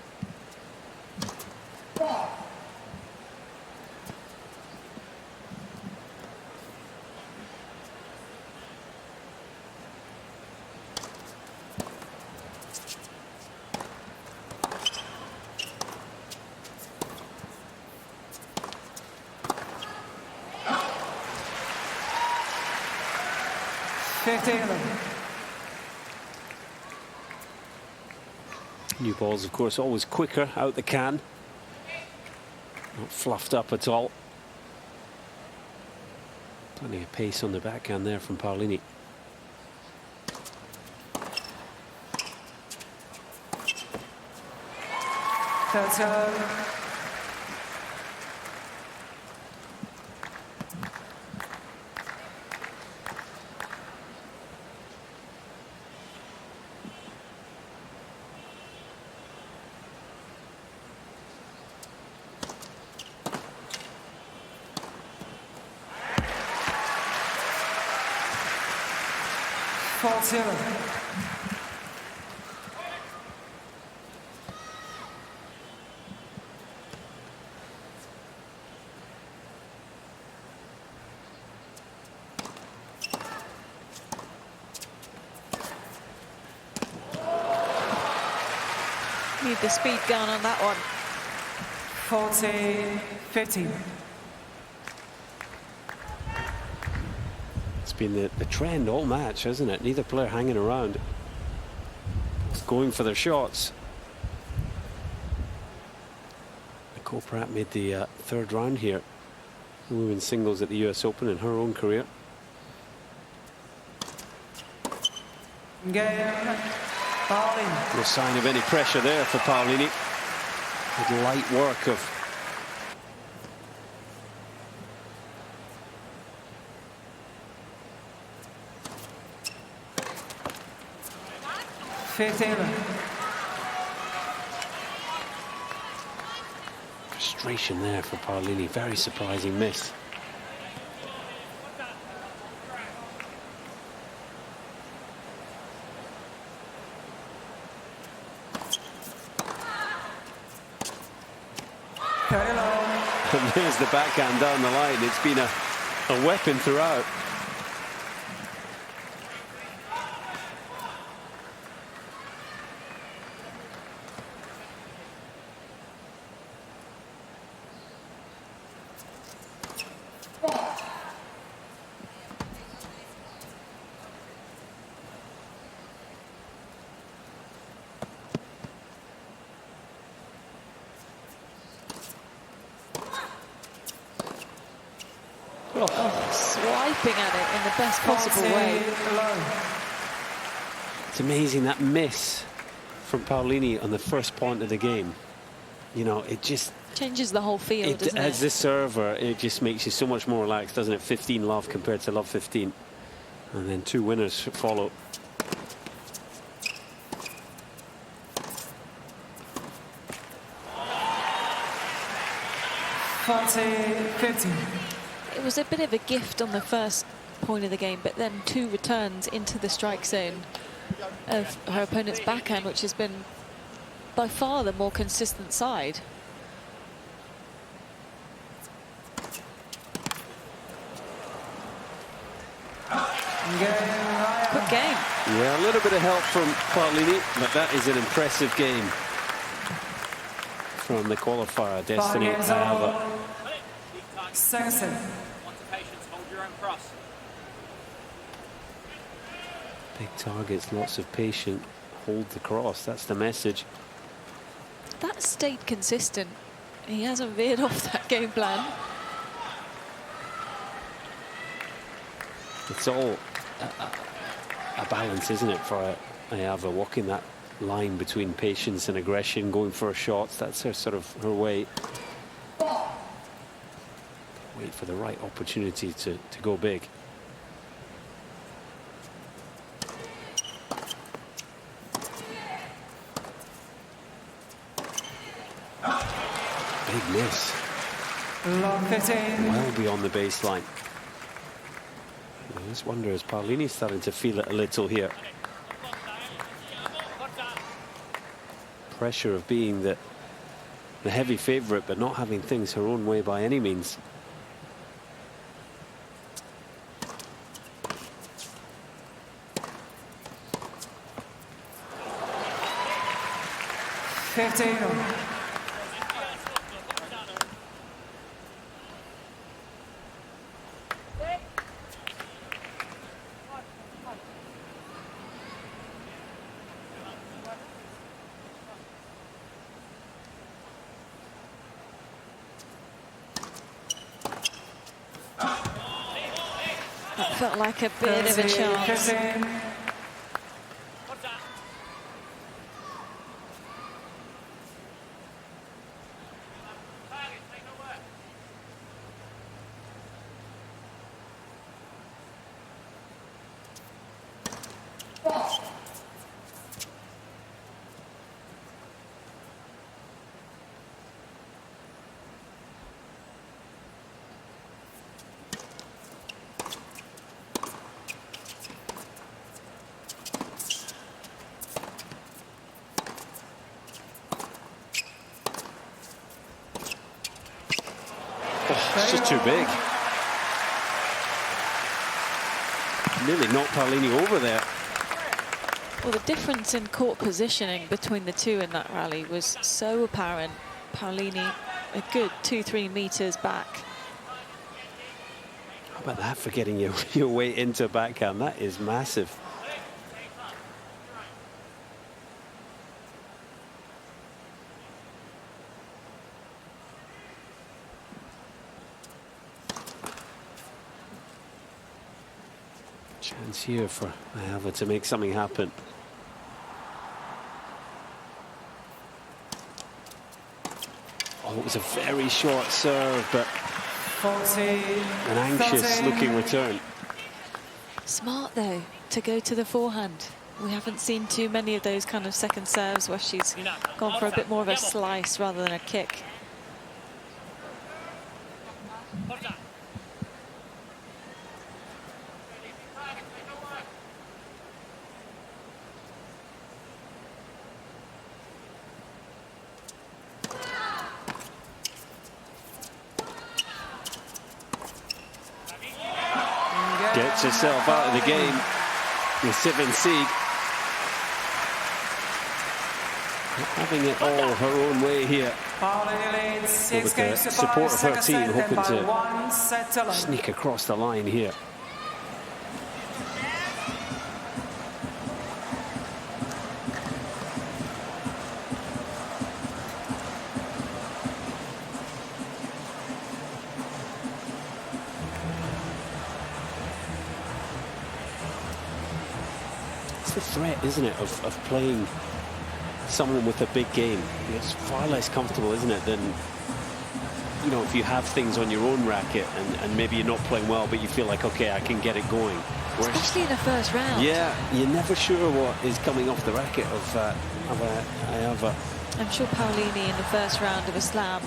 New balls, of course, always quicker out the can. Not fluffed up at all. Plenty of pace on the backhand there from Paolini. Need the speed going on that one. 40-15. It's been the trend all match, hasn't it? Neither player hanging around. Both going for their shots. Nicole Pratt made the third round here. Women's singles at the US Open in her own career. Game. Paolini. No sign of any pressure there for Paolini. With light work of 15. frustration there for Paolini. Very surprising miss. And there's the backhand down the line. It's been a weapon throughout. Swiping at it in the best possible way. It's amazing, that miss from Paolini on the first point of the game. You know, it just changes the whole field, doesn't it? As the server, it just makes you so much more relaxed, doesn't it? 15 love compared to love 15. And then two winners follow. It was a bit of a gift on the first point of the game, but then two returns into the strike zone of her opponent's backhand, which has been by far the more consistent side. Good game. Yeah, a little bit of help from Paolini, but that is an impressive game from the qualifier, Destanee Aiava. Big targets, lots of patience. Hold the cross, that's the message. That stayed consistent. He hasn't veered off that game plan. It's all a balance, isn't it, for Aiava, walking that line between patience and aggression, going for shots. That's her sort of her way. Wait for the right opportunity to go big. big miss. Love 15. Well beyond the baseline. I just wonder, is Paolini starting to feel it a little here? Pressure of being the heavy favourite, but not having things her own way by any means. That felt like a bit of a chance. It's just too big. Nearly knocked Paolini over there. Well, the difference in court positioning between the two in that rally was so apparent. Paolini a good 2-3 meters back. How about that for getting your way into a backhand? That is massive. Chance here for Aiava to make something happen. Oh, it was a very short serve, but 40, an anxious looking return. Smart though to go to the forehand. We haven't seen too many of those kind of second serves where she's gone for a bit more of a slice rather than a kick. Gets herself out of the game with 7 seed. Having it all her own way here. Paolini leads 6 With games the to support 5, of her second team, set hoping by to 1 set to 0. sneak across the line here. It's the threat, isn't it, of playing someone with a big game. It's far less comfortable, isn't it, than, you know, if you have things on your own racket and maybe you're not playing well, but you feel like, okay, I can get it going. Whereas, Especially in the first round. yeah, you're never sure what is coming off the racket of Aiava. I'm sure Paolini in the first round of a slam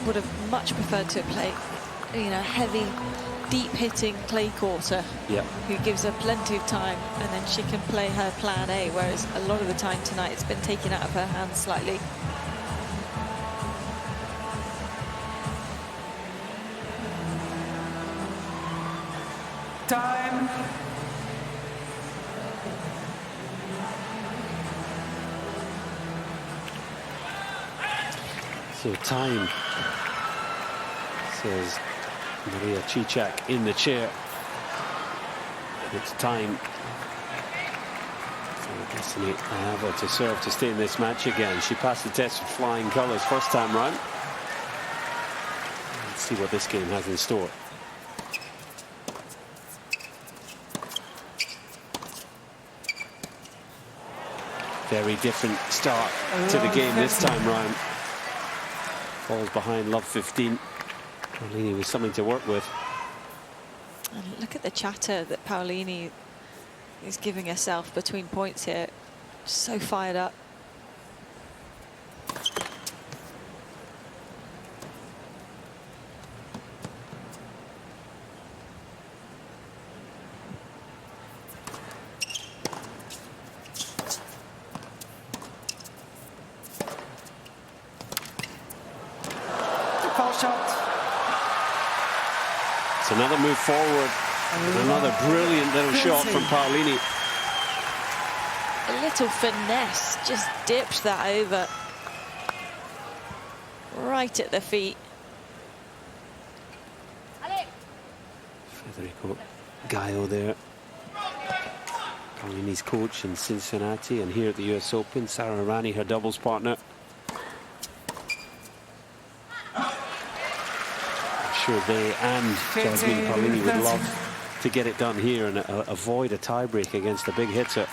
would have much preferred to play, you know, heavy, deep-hitting clay quarter, Yeah. who gives her plenty of time, and then she can play her plan A, whereas a lot of the time tonight it's been taken out of her hands slightly. Time. So time, says Maria Cicak in the chair. It's time for Destanee Aiava to serve to stay in this match again. She passed the test with flying colours first time round. Let's see what this game has in store. Very different start to the game this time round. Falls behind love 15. Paolini with something to work with. And look at the chatter that Paolini is giving herself between points here. So fired up. Sole shot. It's another move forward. Another brilliant little shot from Paolini. A little finesse, just dipped that over. Right at the feet. Federico Gaio there. Paolini's coach in Cincinnati and here at the US Open. Sara Errani, her doubles partner. I'm sure they and Jasmine Paolini would love to get it done here and avoid a tiebreak against a big hitter.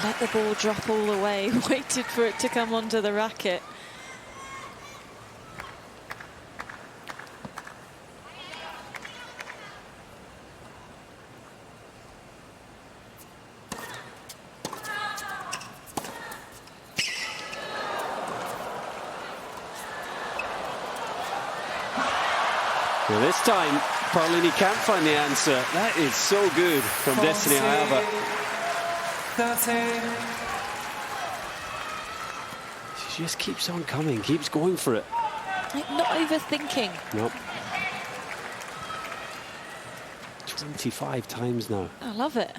Let the ball drop all the way, waited for it to come onto the racket. Well, this time, Paolini can't find the answer. That is so good from Destanee Aiava. 30. She just keeps on coming, keeps going for it. Like, not overthinking. Nope. 25 times now. I love it.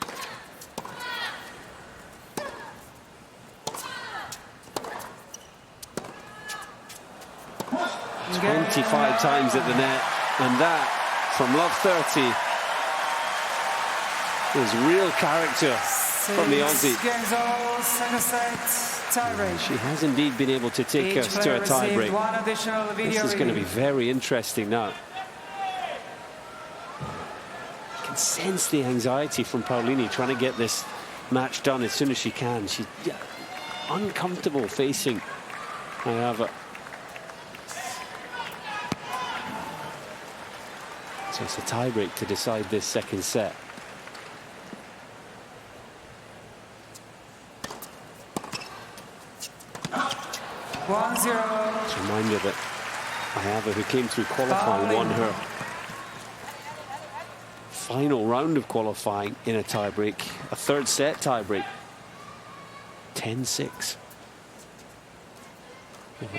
Again. 25 times at the net, and that from Love 30 is real character from the Aussie. Games all, second set, tiebreak. She has indeed been able to take Each us to player a received tiebreak. one additional video This is going to be review. very interesting now. You can sense the anxiety from Paolini trying to get this match done as soon as she can. She's uncomfortable facing Aiava. So it's a tiebreak to decide this second set. It's 1-0. It's a reminder that Aiava, who came through qualifying, won her final round of qualifying in a tiebreak, a third set tiebreak. 10-6.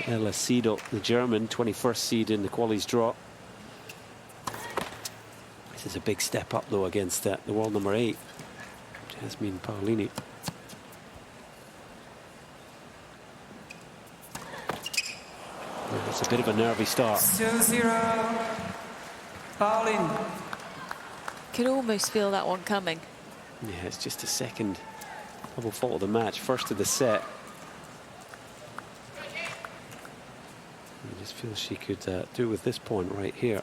Ella Seedorf, the German, 21st seed in the qualies draw. This is a big step up, though, against the world number 8, Jasmine Paolini. It's a bit of a nervy start. 2-0. Paolini. Could almost feel that one coming. Yeah, it's just a second double fault of the match. First of the set. I just feel she could do with this point right here.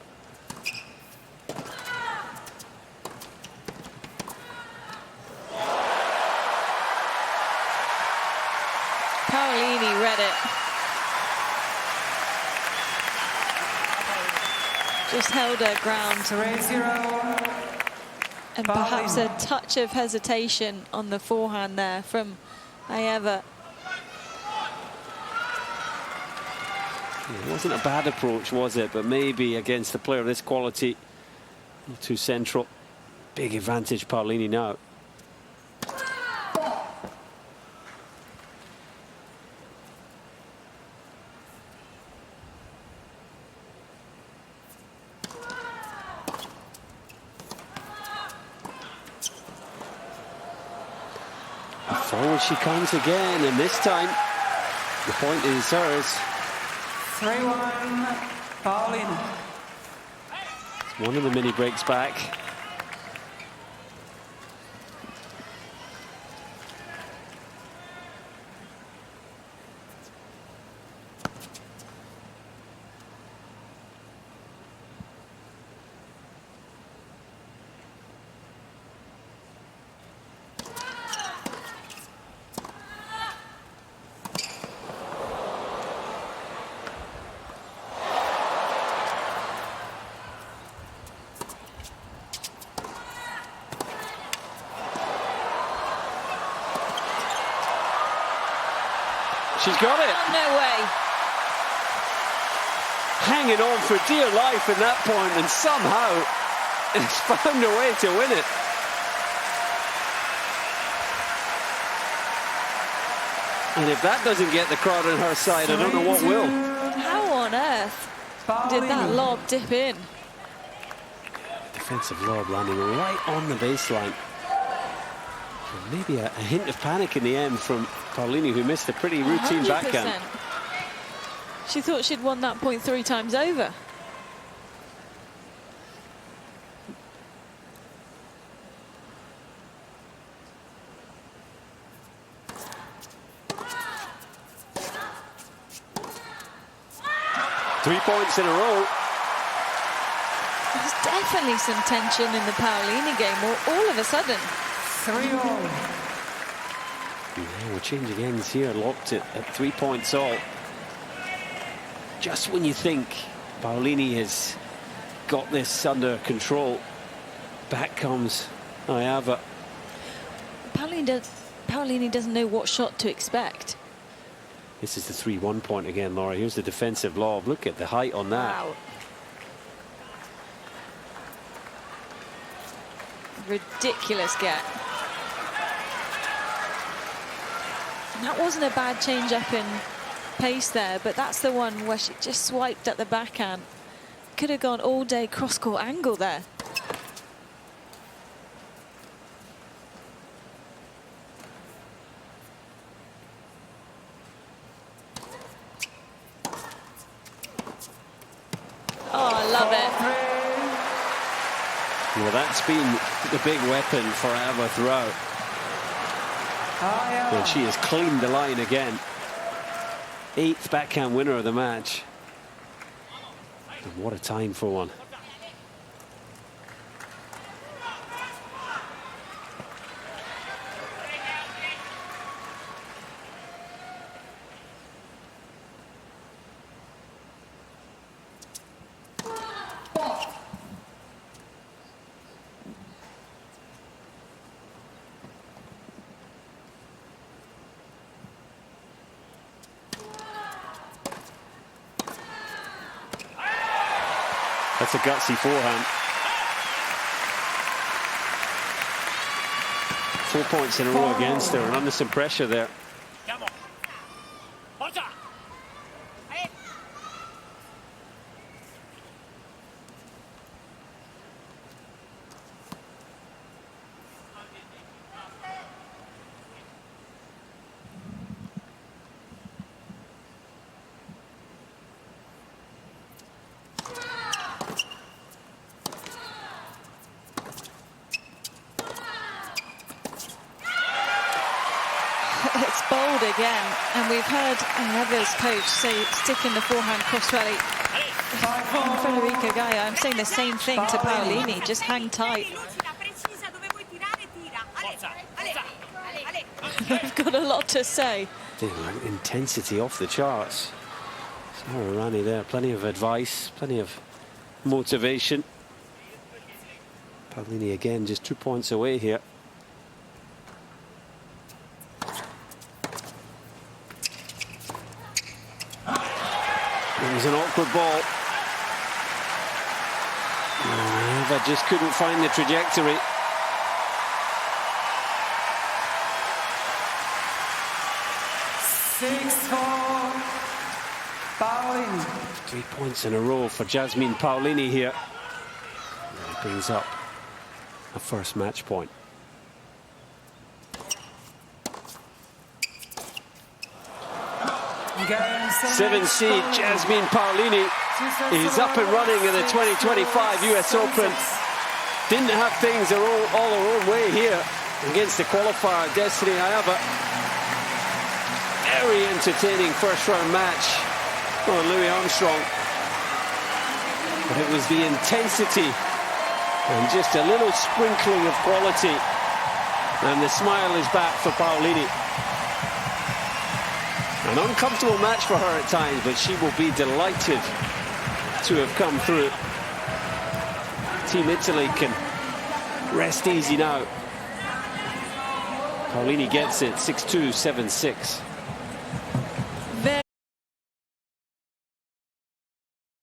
Paolini read it. Just held her ground. 3-0. And perhaps a touch of hesitation on the forehand there from Aiava. It wasn't a bad approach, was it? But maybe against a player of this quality, not too central. Big advantage, Paolini now. Forward she comes again, and this time the point is hers. 3-1. Paolini. It's one of the mini breaks back. She's got it. Oh, no way. hanging on for dear life in that point, and somehow it's found a way to win it. And if that doesn't get the crowd on her side, I don't know what will. How on earth did that lob dip in? Defensive lob landing right on the baseline. And maybe a hint of panic in the end from Paolini, who missed a pretty routine 100%. backhand. She thought she'd won that point 3 times over. Three points in a row. There's definitely some tension in the Paolini game all of a sudden. 3-all. Yeah, we're changing ends here, locked at 3 points all. Just when you think Paolini has got this under control, back comes Aiava. Paolini doesn't know what shot to expect. This is the 3-1 point again, Laura. Here's the defensive lob. Look at the height on that. Wow. Ridiculous get. And that wasn't a bad change up in pace there, but that's the one where she just swiped at the backhand. Could have gone all day cross-court angle there. Oh, I love it. Well, that's been the big weapon for Aiava throughout. And she has cleaned the line again. 8th backhand winner of the match. And what a time for one. That's a gutsy forehand. 4 points in a row against her, and under some pressure there. It's bold again, and we've heard Aiava's coach say stick in the forehand cross rally. Rebeka Gaia, I'm saying the same thing to Paolini, just hang tight. They've got a lot to say. Intensity off the charts. Sarah Rani there, plenty of advice, plenty of motivation. Paolini again, just 2 points away here. It was an awkward ball. Aiava just couldn't find the trajectory. Paolini. 3 points in a row for Jasmine Paolini here. And it brings up a first match point. 7th seed Jasmine Paolini is up and running in the 2025 US Open. Didn't have things all her own way here against the qualifier Destanee Aiava. Very entertaining first round match for Louis Armstrong. But it was the intensity and just a little sprinkling of quality. And the smile is back for Paolini. An uncomfortable match for her at times, but she will be delighted to have come through. Team Italy can rest easy now. Paolini gets it, 6-2, 7-6.